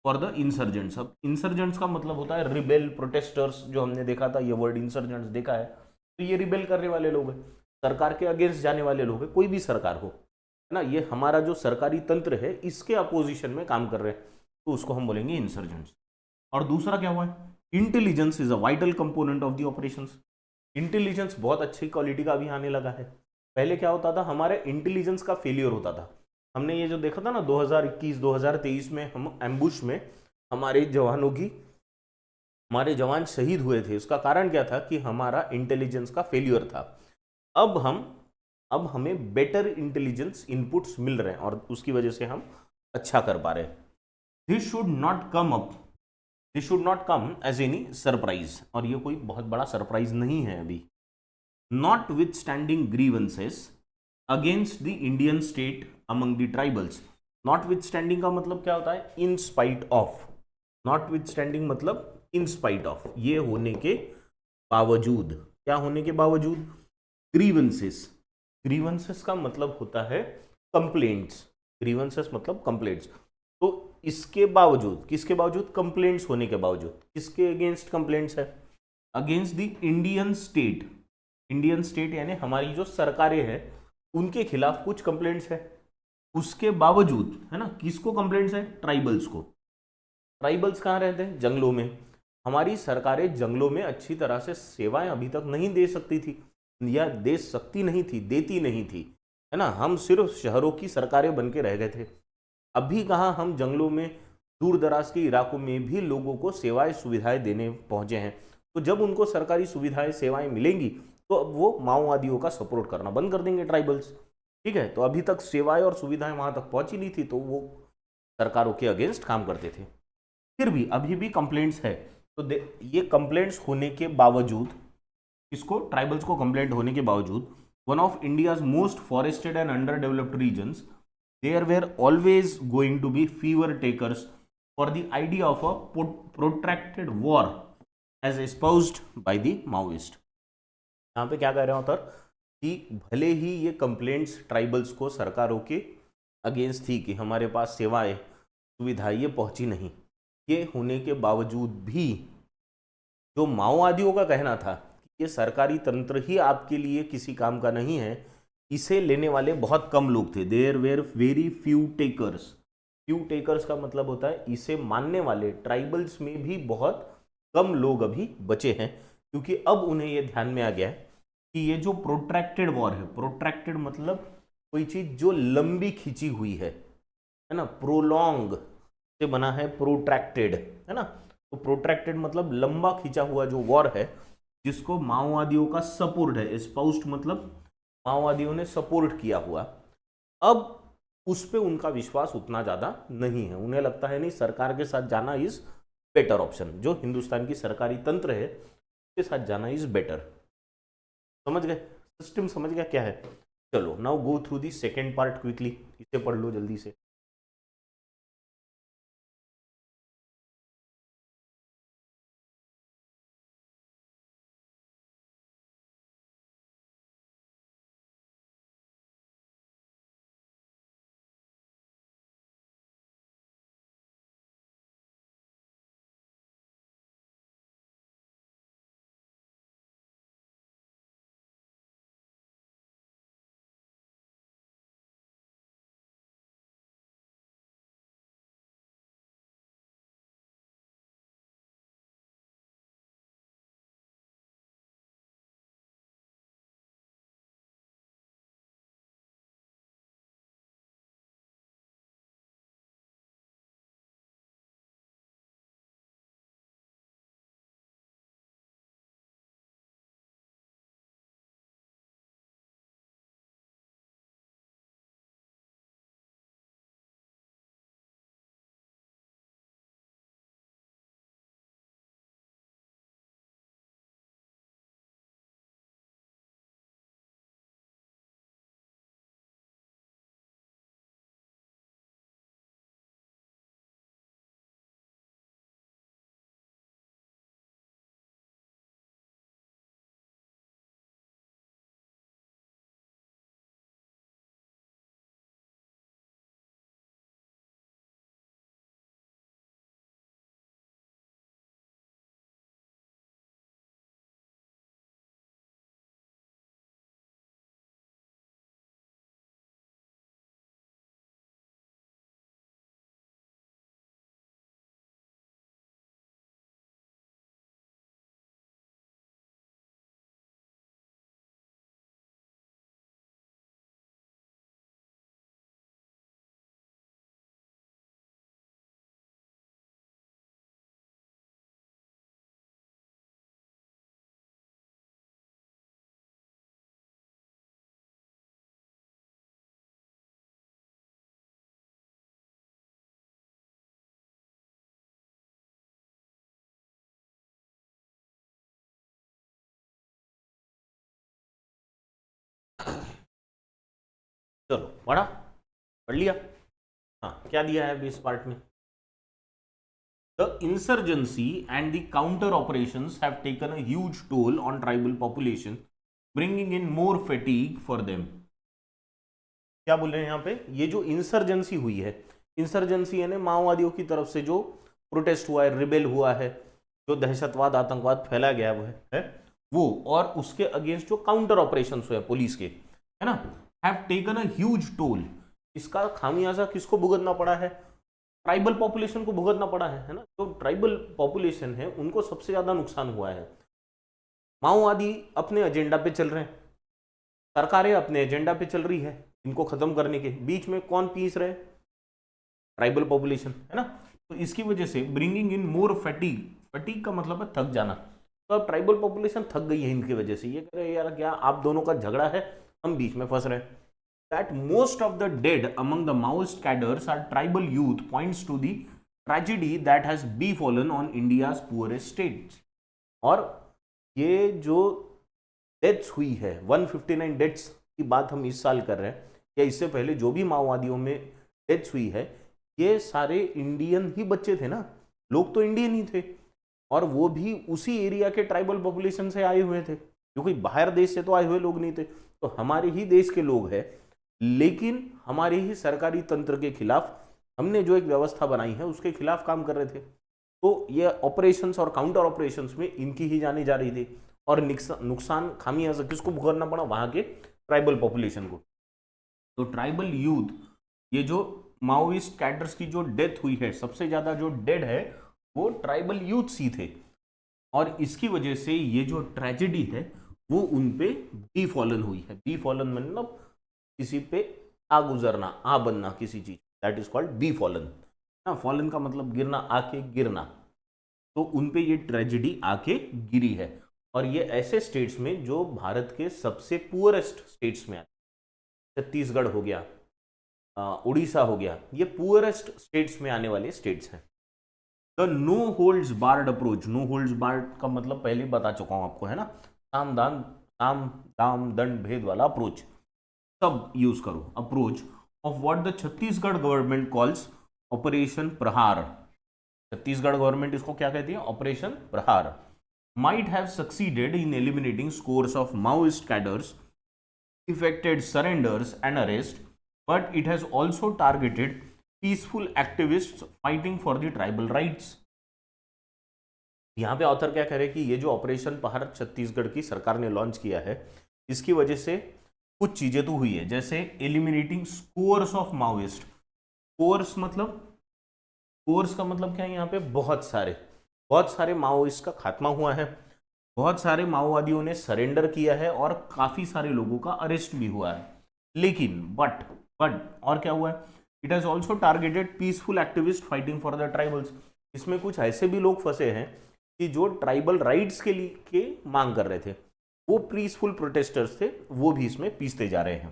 Speaker 1: फॉर द इंसर्जेंट्स। अब इंसर्जेंट्स का मतलब होता है रिबेल, प्रोटेस्टर्स, जो हमने देखा था, ये वर्ड इंसर्जेंट्स देखा है, तो ये रिबेल करने वाले लोग हैं, सरकार के अगेंस्ट जाने वाले लोग हैं, कोई भी सरकार हो, है ना। ये हमारा जो सरकारी तंत्र है इसके अपोजिशन में काम कर रहे हैं, तो उसको हम बोलेंगे इंसर्जेंट्स। और दूसरा क्या हुआ है, intelligence is a vital component of the operations. Intelligence बहुत अच्छी क्वालिटी का अभी आने लगा है। पहले क्या होता था, हमारे इंटेलिजेंस का फेलियर होता था। हमने ये जो देखा था ना 2021 2023 में, हम एम्बुश में हमारे जवानों की, हमारे जवान शहीद हुए थे, उसका कारण क्या था कि हमारा इंटेलिजेंस का फेलियर था। अब हम अब हमें बेटर इंटेलिजेंस इनपुट्स मिल रहे हैं और उसकी वजह से हम अच्छा कर पा रहे हैं। This should not come up, this should not come as any surprise, और ये कोई बहुत बड़ा सरप्राइज नहीं है अभी। Notwithstanding grievances against the Indian state among the tribals. Notwithstanding का मतलब क्या होता है, in spite of. Notwithstanding मतलब इन स्पाइट ऑफ, ये होने के बावजूद, क्या होने के बावजूद, ग्रीवेंसेस। ग्रीवेंसेस का मतलब होता है कंप्लेंट्स, ग्रीवेंसेस मतलब कंप्लेंट्स। तो इसके बावजूद, किसके बावजूद, कंप्लेंट्स होने के बावजूद, किसके अगेंस्ट कंप्लेंट्स है, against the Indian state. Indian state यानी हमारी जो सरकारें हैं उनके खिलाफ कुछ कंप्लेंट्स है, उसके बावजूद, है ना। किसको कंप्लेंट्स है, ट्राइबल्स को। ट्राइबल्स कहाँ रहते हैं, जंगलों में। हमारी सरकारें जंगलों में अच्छी तरह से सेवाएं अभी तक नहीं दे सकती थी, या दे सकती नहीं थी, देती नहीं थी, है ना। हम सिर्फ शहरों की सरकारें बन के रह गए थे। अभी कहाँ हम जंगलों में, दूर दराज के इलाकों में भी लोगों को सेवाएं सुविधाएं देने पहुंचे हैं। तो जब उनको सरकारी सुविधाएं सेवाएं मिलेंगी तो अब वो माओवादियों का सपोर्ट करना बंद कर देंगे, ट्राइबल्स। ठीक है, तो अभी तक सेवाएं और सुविधाएं वहां तक पहुंची नहीं थी, तो वो सरकारों के अगेंस्ट काम करते थे। फिर भी अभी भी कंप्लेंट्स है, तो ये कंप्लेंट्स होने के बावजूद, इसको ट्राइबल्स को कंप्लेंट होने के बावजूद, one of India's most forested and underdeveloped regions, there were always going to be fewer takers for the idea of a protracted war as espoused by the Maoist. यहाँ पे क्या कह रहे हैं ऑथर कि भले ही ये कंप्लेंट्स ट्राइबल्स को सरकारों के अगेंस्ट थी कि हमारे पास सेवाएं सुविधाएं ये पहुंची नहीं, ये होने के बावजूद भी जो माओवादियों का कहना था कि ये सरकारी तंत्र ही आपके लिए किसी काम का नहीं है, इसे लेने वाले बहुत कम लोग थे। There were very few takers. Few takers का मतलब होता है इसे मानने वाले ट्राइबल्स में भी बहुत कम लोग अभी बचे हैं, क्योंकि अब उन्हें यह ध्यान में आ गया है कि ये जो प्रोट्रैक्टेड वॉर है, प्रोट्रैक्टेड मतलब कोई चीज जो लंबी खिंची हुई है ना, प्रोलॉन्ग से बना है प्रोट्रैक्टेड, है ना। तो प्रोट्रैक्टेड मतलब लंबा खिंचा हुआ जो वॉर है, जिसको माओवादियों का सपोर्ट है, एस्पाउस्ड मतलब माओवादियों ने सपोर्ट किया हुआ, अब उस पे उनका विश्वास उतना ज्यादा नहीं है। उन्हें लगता है नहीं, सरकार के साथ जाना इज बेटर ऑप्शन, जो हिंदुस्तान की सरकारी तंत्र है उसके साथ जाना इज बेटर। समझ गए, सिस्टम समझ गया क्या है। चलो now go through the second part quickly, इसे पढ़ लो जल्दी से। चलो पढ़ा, पढ़ लिया। हाँ, क्या दिया है अभी इस पार्ट में? The insurgency and the counter operations have taken a huge toll on tribal population, bringing in more fatigue for them. क्या बोल रहे हैं यहाँ पे? ये जो इंसर्जेंसी हुई है, इंसर्जेंसी यानी माओवादियों की तरफ से जो प्रोटेस्ट हुआ है, रिबेल हुआ है, जो दहशतवाद आतंकवाद फैला गया है वो, और उसके अगेंस्ट जो काउंटर ऑपरेशन हुए पुलिस के, है ना, have taken a huge toll. इसका खामियाजा किसको भुगतना पड़ा है? ट्राइबल पॉपुलेशन को भुगतना पड़ा है ना। जो ट्राइबल पॉपुलेशन है उनको सबसे ज्यादा नुकसान हुआ है। माओवादी अपने एजेंडा पे चल रहे हैं, सरकारें अपने एजेंडा पे चल रही है इनको खत्म करने के, बीच में कौन पीस रहे? ट्राइबल पॉपुलेशन, है ना। तो इसकी वजह से bringing in more fatigue, fatigue का मतलब है थक जाना। तो अब ट्राइबल पॉपुलेशन थक गई है इनकी वजह से, ये कह रहे हैं यार क्या आप दोनों का झगड़ा है, हम बीच में फंस रहे हैं। That most of the dead among the Maoist cadres are tribal youth points to the tragedy that has befallen on India's poorest states. और ये जो डेथ्स हुई है, 159 डेथ्स की बात हम इस साल कर रहे हैं, या इससे पहले जो भी माओवादियों में डेथ्स हुई है, ये सारे इंडियन ही बच्चे थे ना, लोग तो इंडियन ही थे, और वो भी उसी एरिया के ट्राइबल पॉपुलेशन से आए हुए थे, जो कोई बाहर देश से तो आए हुए लोग नहीं थे। तो हमारे ही देश के लोग हैं, लेकिन हमारे ही सरकारी तंत्र के खिलाफ हमने जो एक व्यवस्था बनाई है उसके खिलाफ काम कर रहे थे। तो ये ऑपरेशंस और काउंटर ऑपरेशंस में इनकी ही जानी जा रही थी, और नुकसान खामियाजा किसको भुगतना पड़ा? वहां के ट्राइबल पॉपुलेशन को। तो ट्राइबल यूथ, ये जो माओइस्ट कैडर्स की जो डेथ हुई है, सबसे ज्यादा जो डेड है वो ट्राइबल यूथ ही थे, और इसकी वजह से ये जो ट्रेजेडी है वो उन पे बी फॉलन हुई है। बी फॉलन मतलब किसी पे आ गुजरना, आ बनना किसी चीज, that is called befallen. Fallen का मतलब गिरना, आके गिरना। तो उन पे ये ट्रेजेडी आके गिरी है, और ये ऐसे स्टेट्स में जो भारत के सबसे पुअरेस्ट स्टेट्स में आते, छत्तीसगढ़ हो गया, उड़ीसा हो गया, ये पुअरेस्ट स्टेट्स में आने वाले स्टेट्स हैं। The no holds barred approach, no holds barred का मतलब पहले बता चुका हूं आपको, है ना, साम दाम दंड भेद वाला अप्रोच सब यूज करो। Approach of what the Chhattisgarh government calls operation प्रहार, छत्तीसगढ़ गवर्नमेंट इसको क्या कहती है? ऑपरेशन प्रहार। Might have succeeded in eliminating scores of Maoist cadres, affected surrenders and arrest, but it has also targeted peaceful activists fighting for the tribal rights. यहां पे ऑथर क्या कह रहे हैं कि ये जो ऑपरेशन प्रहार छत्तीसगढ़ की सरकार ने लॉन्च किया है, इसकी वजह से कुछ चीजें तो हुई है, जैसे eliminating scores of Maoist. Scores मतलब, स्कोर्स का मतलब क्या है? यहाँ पे बहुत सारे माओइस्ट का खात्मा हुआ है, बहुत सारे माओवादियों ने सरेंडर किया है, और काफी सारे लोगों का अरेस्ट भी हुआ है। लेकिन बट और क्या हुआ है? It has also targeted peaceful activist fighting for the tribals. इसमें कुछ ऐसे भी लोग फंसे हैं कि जो ट्राइबल राइट्स के लिए के मांग कर रहे थे, वो पीसफुल प्रोटेस्टर्स थे, वो भी इसमें पीसते जा रहे हैं।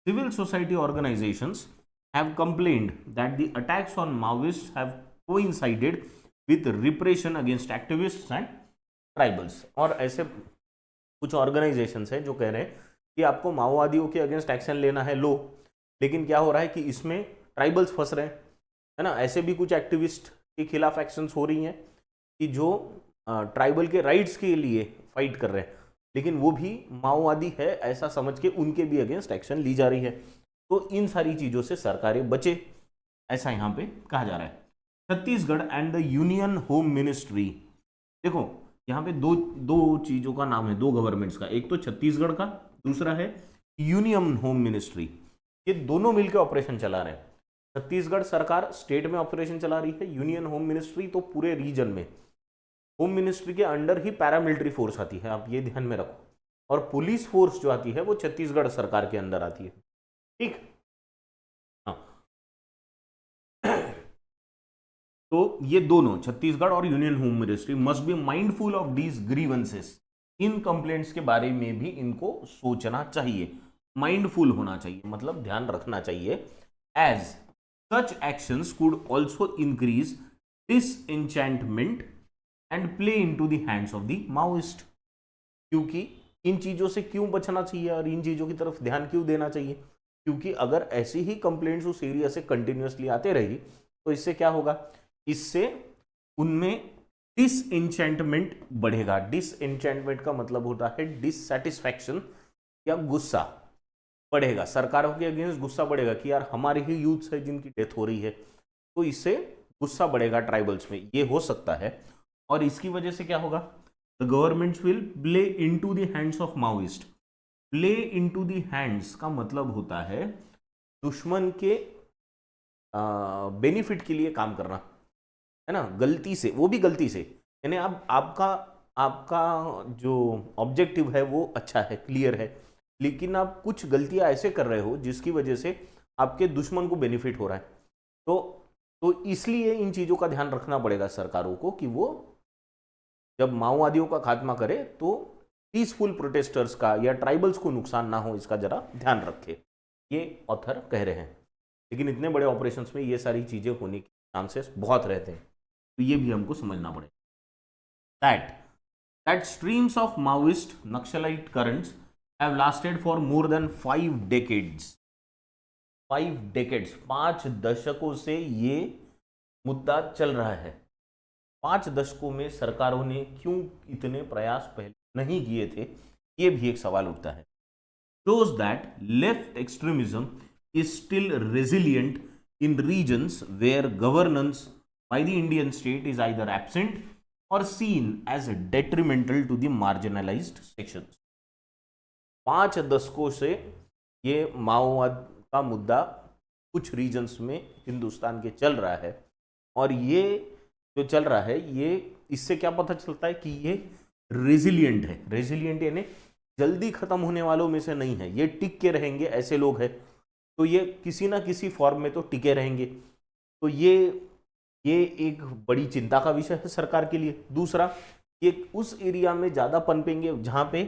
Speaker 1: Civil society organisations have complained that the attacks on Maoists have coincided with repression against activists and tribals. और ऐसे कुछ ऑर्गेनाइजेशंस हैं जो कह रहे हैं कि आपको माओवादियों के अगेंस्ट एक्शन लेना है, लो, लेकिन क्या हो रहा है कि इसमें ट्राइबल्स फंस रहे हैं, है ना। ऐसे भी कुछ एक्टिविस्ट के खिलाफ एक्शंस हो रही हैं कि जो ट्राइबल के राइट्स के लिए फाइट कर रहे हैं, लेकिन वो भी माओवादी है ऐसा समझ के उनके भी अगेंस्ट एक्शन ली जा रही है। तो इन सारी चीज़ों से सरकारें बचे, ऐसा यहाँ पे कहा जा रहा है। Chhattisgarh and the union home ministry, देखो यहाँ पे दो चीज़ों का नाम है, दो गवर्नमेंट्स का, एक तो छत्तीसगढ़ का, दूसरा है यूनियन होम मिनिस्ट्री। ये दोनों मिलकर ऑपरेशन चला रहे हैं। छत्तीसगढ़ सरकार स्टेट में ऑपरेशन चला रही है, यूनियन होम मिनिस्ट्री तो पूरे रीजन में। होम मिनिस्ट्री के अंडर ही पैरामिलिट्री फोर्स आती है, आप ये ध्यान में रखो, और पुलिस फोर्स जो आती है वो छत्तीसगढ़ सरकार के अंदर आती है, ठीक। हाँ, तो ये दोनों छत्तीसगढ़ और union home ministry must be mindful of these grievances, in complaints के बारे में भी इनको सोचना चाहिए, माइंडफुल होना चाहिए, मतलब ध्यान रखना चाहिए। As such actions could also increase disenchantment and play into the hands of the Maoist. क्योंकि इन चीजों से क्यों बचना चाहिए और इन चीजों की तरफ ध्यान क्यों देना चाहिए? क्योंकि अगर ऐसी ही कंप्लेंट्स उस एरिया से कंटिन्यूअसली आते रही तो इससे क्या होगा, इससे उनमें डिसएंचेंटमेंट बढ़ेगा। डिसएंचेंटमेंट का मतलब होता है डिससैटिस्फैक्शन या गुस्सा बढ़ेगा, सरकारों के अगेंस्ट गुस्सा बढ़ेगा कि यार हमारे ही यूथ्स है जिनकी डेथ हो रही है, तो इससे गुस्सा बढ़ेगा ट्राइबल्स में, ये हो सकता है। और इसकी वजह से क्या होगा, the governments will play into the hands of Maoist. Play into the hands का मतलब होता है दुश्मन के बेनिफिट के लिए काम करना, है ना, गलती से, वो भी गलती से, यानी अब आपका आपका जो ऑब्जेक्टिव है वो अच्छा है, क्लियर है, लेकिन आप कुछ गलतियां ऐसे कर रहे हो जिसकी वजह से आपके दुश्मन को बेनिफिट हो रहा है। तो इसलिए इन चीज़ों का ध्यान रखना पड़ेगा सरकारों को कि वो जब माओवादियों का खात्मा करे तो पीसफुल प्रोटेस्टर्स का या ट्राइबल्स को नुकसान ना हो, इसका जरा ध्यान रखे, ये ऑथर कह रहे हैं। लेकिन इतने बड़े ऑपरेशंस में ये सारी चीज़ें होने के चांसेस बहुत रहते हैं, तो ये भी हमको समझना पड़ेगा। That streams of Maoist naxalite currents have lasted for more than 5 decades. 5 decades, 5 दशकों से ये मुद्दा चल रहा है। 5 दशकों में सरकारों ने क्यों इतने प्रयास पहले नहीं किए थे, ये भी एक सवाल उठता है। shows that left extremism is still resilient in regions where governance by the Indian state is either absent or seen as detrimental to the marginalized sections। 5 दशकों से ये माओवाद का मुद्दा कुछ रीजन्स में हिंदुस्तान के चल रहा है, और ये जो चल रहा है ये इससे क्या पता चलता है कि ये रेजिलियंट है। रेजिलियंट यानी जल्दी खत्म होने वालों में से नहीं है, ये टिक के रहेंगे, ऐसे लोग हैं तो ये किसी ना किसी फॉर्म में तो टिके रहेंगे। तो ये एक बड़ी चिंता का विषय है सरकार के लिए। दूसरा, ये उस एरिया में ज़्यादा पनपेंगे जहाँ पे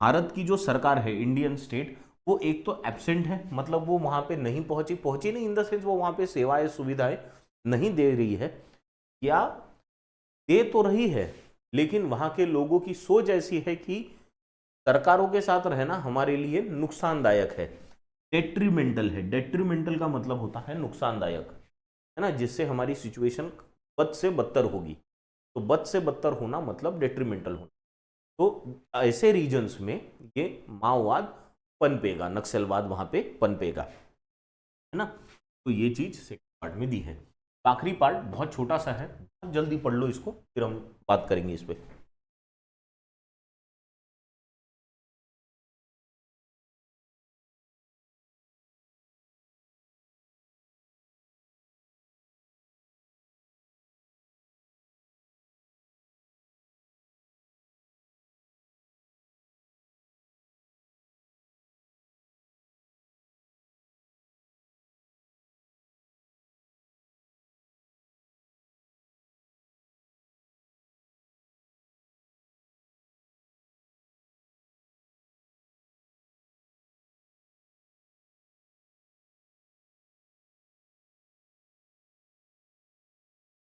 Speaker 1: भारत की जो सरकार है, इंडियन स्टेट, वो एक तो एब्सेंट है, मतलब वो वहाँ पे नहीं पहुँची नहीं इन द सेंस वो वहाँ पे सेवाएं सुविधाएं नहीं दे रही है, या दे तो रही है लेकिन वहाँ के लोगों की सोच ऐसी है कि सरकारों के साथ रहना हमारे लिए नुकसानदायक है, डेट्रीमेंटल है। डेट्रीमेंटल का मतलब होता है नुकसानदायक, है ना, जिससे हमारी सिचुएशन बद से बदतर होगी। तो बद से बदतर होना मतलब डेट्रीमेंटल होना। तो ऐसे रीजन्स में ये माओवाद पनपेगा, नक्सलवाद वहां पे पनपेगा, है ना। तो ये चीज सेकंड पार्ट में दी है। आखिरी पार्ट बहुत छोटा सा है, बहुत जल्दी पढ़ लो इसको, फिर हम बात करेंगे इस पे।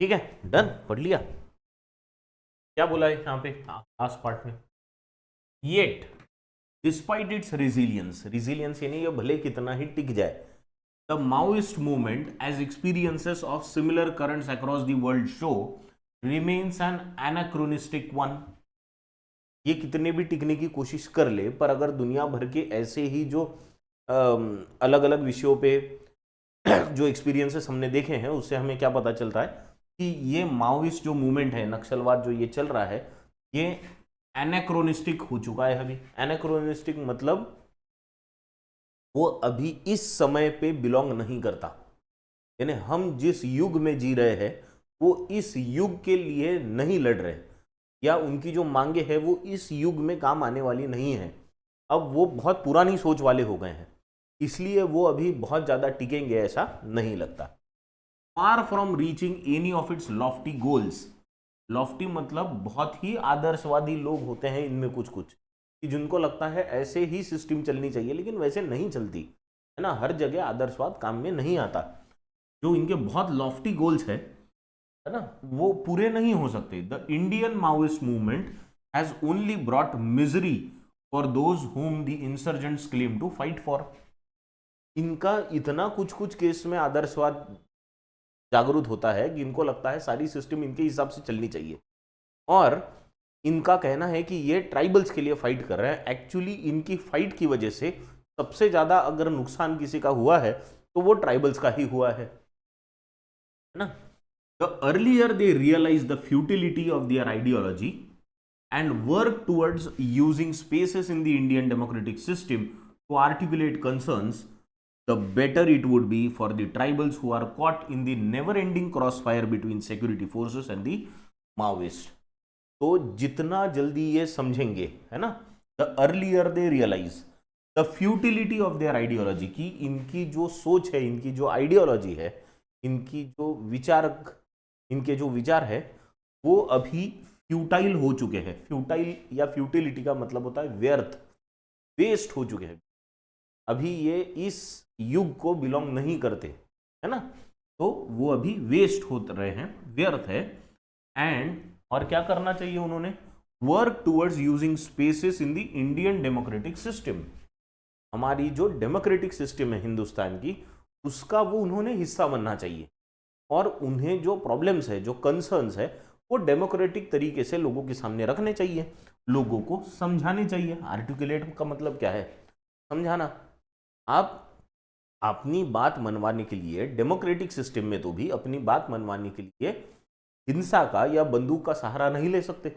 Speaker 1: ठीक है, डन, पढ़ लिया। क्या बोला है यहाँ पे लास्ट पार्ट में, yet despite its resilience, resilience यानी ये भले कितना ही टिक जाए, the Maoist movement as experiences of similar currents across the world show remains an anachronistic one. ये कितने भी टिकने की कोशिश कर ले, पर अगर दुनिया भर के ऐसे ही जो अलग अलग विषयों पे जो एक्सपीरियंसेस हमने देखे हैं उससे हमें क्या पता चलता है कि ये माओइस्ट जो मूवमेंट है, नक्सलवाद जो ये चल रहा है, ये एनाक्रोनिस्टिक हो चुका है। अभी एनाक्रोनिस्टिक मतलब वो अभी इस समय पे बिलोंग नहीं करता, यानी हम जिस युग में जी रहे हैं वो इस युग के लिए नहीं लड़ रहे, या उनकी जो मांगे हैं वो इस युग में काम आने वाली नहीं है। अब वो बहुत पुरानी सोच वाले हो गए हैं, इसलिए वो अभी बहुत ज़्यादा टिकेंगे ऐसा नहीं लगता। Far from reaching any of its Lofty goals, Lofty मतलब बहुत ही आदर्शवादी लोग होते हैं इनमें कुछ कुछ, कि जिनको लगता है ऐसे ही सिस्टम चलनी चाहिए, लेकिन वैसे नहीं चलती, है ना, हर जगह आदर्शवाद काम में नहीं आता। जो इनके बहुत लॉफ्टी गोल्स है ना, वो पूरे नहीं हो सकते। The Indian Maoist movement has only brought misery for those whom the insurgents claim to fight for। इनका इतना कुछ कुछ केस में आदर्शवाद जागरूक होता है कि इनको लगता है सारी सिस्टम इनके हिसाब से चलनी चाहिए, और इनका कहना है कि ये ट्राइबल्स के लिए फाइट कर रहे हैं। एक्चुअली इनकी फाइट की वजह से सबसे ज्यादा अगर नुकसान किसी का हुआ है तो वो ट्राइबल्स का ही हुआ है ना। The earlier they realise the futility of their ideology and work towards using spaces in the Indian democratic system to articulate concerns, the better it would be for the tribals who are caught in the never-ending crossfire between security forces and the Maoists. तो जितना जल्दी ये समझेंगे, है ना, the earlier they realize the futility of their ideology, कि इनकी जो सोच है, इनकी जो आइडियोलॉजी है, इनकी जो विचारक, इनके जो विचार है वो अभी फ्यूटाइल हो चुके हैं। फ्यूटाइल या फ्यूटिलिटी का मतलब होता है व्यर्थ, वेस्ट हो चुके हैं। अभी ये इस युग को बिलोंग नहीं करते, है ना, तो वो अभी वेस्ट हो रहे हैं, व्यर्थ है। एंड और क्या करना चाहिए उन्होंने, work towards using spaces in the Indian democratic system. हमारी जो डेमोक्रेटिक सिस्टम है हिंदुस्तान की, उसका वो उन्होंने हिस्सा बनना चाहिए, और उन्हें जो प्रॉब्लम्स है, जो कंसर्न्स है, वो डेमोक्रेटिक तरीके से लोगों के सामने रखने चाहिए, लोगों को समझाने चाहिए। आर्टिकुलेट का मतलब क्या है, समझाना। आप अपनी बात मनवाने के लिए डेमोक्रेटिक सिस्टम में तो भी अपनी बात मनवाने के लिए हिंसा का या बंदूक का सहारा नहीं ले सकते।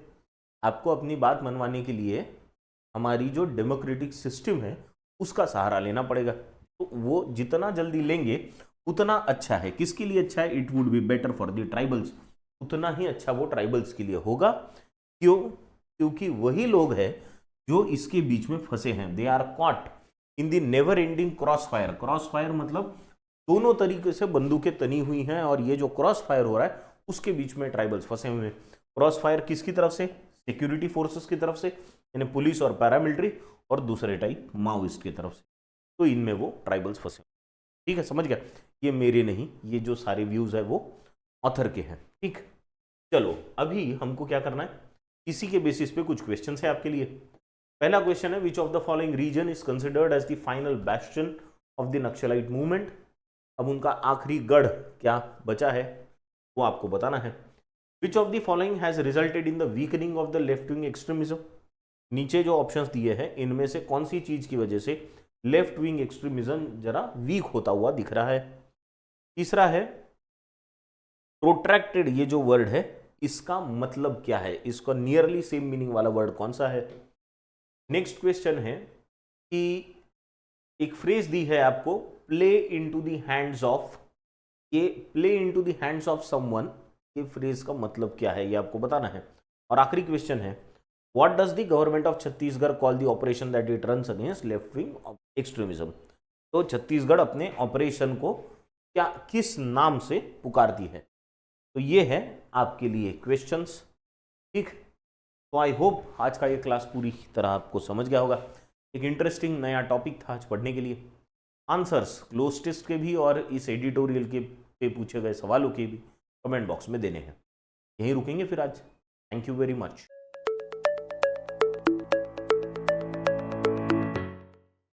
Speaker 1: आपको अपनी बात मनवाने के लिए हमारी जो डेमोक्रेटिक सिस्टम है उसका सहारा लेना पड़ेगा। तो वो जितना जल्दी लेंगे उतना अच्छा है। किसके लिए अच्छा है, it would be better for the tribals, उतना ही अच्छा वो ट्राइबल्स के लिए होगा। क्यों, क्योंकि वही लोग हैं जो इसके बीच में फंसे हैं। They are caught in the never ending crossfire. Crossfire मतलब दोनों तरीके से बंदूकें तनी हुई हैं, और ये जो क्रॉस फायर हो रहा है उसके बीच में ट्राइबल्स फंसे हुए हैं। क्रॉस फायर किसकी तरफ से, सिक्योरिटी फोर्सेस की तरफ से, यानी पुलिस और पैरामिलिट्री, और दूसरे टाइप माओइस्ट की तरफ से। तो इनमें वो ट्राइबल्स फंसे। ठीक है, समझ गया। ये मेरे नहीं, ये जो सारे व्यूज है वो ऑथर के हैं। ठीक, चलो अभी हमको क्या करना है, इसी के बेसिस पे कुछ क्वेश्चन है आपके लिए। पहला क्वेश्चन है, which of the following reason is considered as the final bastion of the Naxalite movement. अब उनका आखिरी गढ़ क्या बचा है वो आपको बताना है। Which of the following has resulted in the weakening of the left wing extremism. नीचे जो ऑप्शंस दिए हैं इनमें से कौन सी चीज की वजह से लेफ्ट विंग एक्सट्रीमिज्म जरा वीक होता हुआ दिख रहा है। तीसरा है, प्रोट्रैक्टेड, ये जो वर्ड है इसका मतलब क्या है, इसका नियरली सेम मीनिंग वाला वर्ड कौन सा है। नेक्स्ट क्वेश्चन है कि एक फ्रेज दी है आपको, play into the hands of, ये play into the hands of someone, ये फ्रेज का मतलब क्या है ये आपको बताना है। और आखिरी क्वेश्चन है, what does the government of Chhattisgarh call the operation that it runs against left wing extremism. तो छत्तीसगढ़ अपने ऑपरेशन को क्या, किस नाम से पुकारती है। तो ये है आपके लिए क्वेश्चंस। ठीक, तो आई होप आज का ये क्लास पूरी तरह आपको समझ गया होगा। एक इंटरेस्टिंग नया टॉपिक था आज पढ़ने के लिए। आंसर्स क्लोज टेस्ट के भी और इस एडिटोरियल के पे पूछे गए सवालों के भी कमेंट बॉक्स में देने हैं। यहीं रुकेंगे फिर आज। Thank you very much.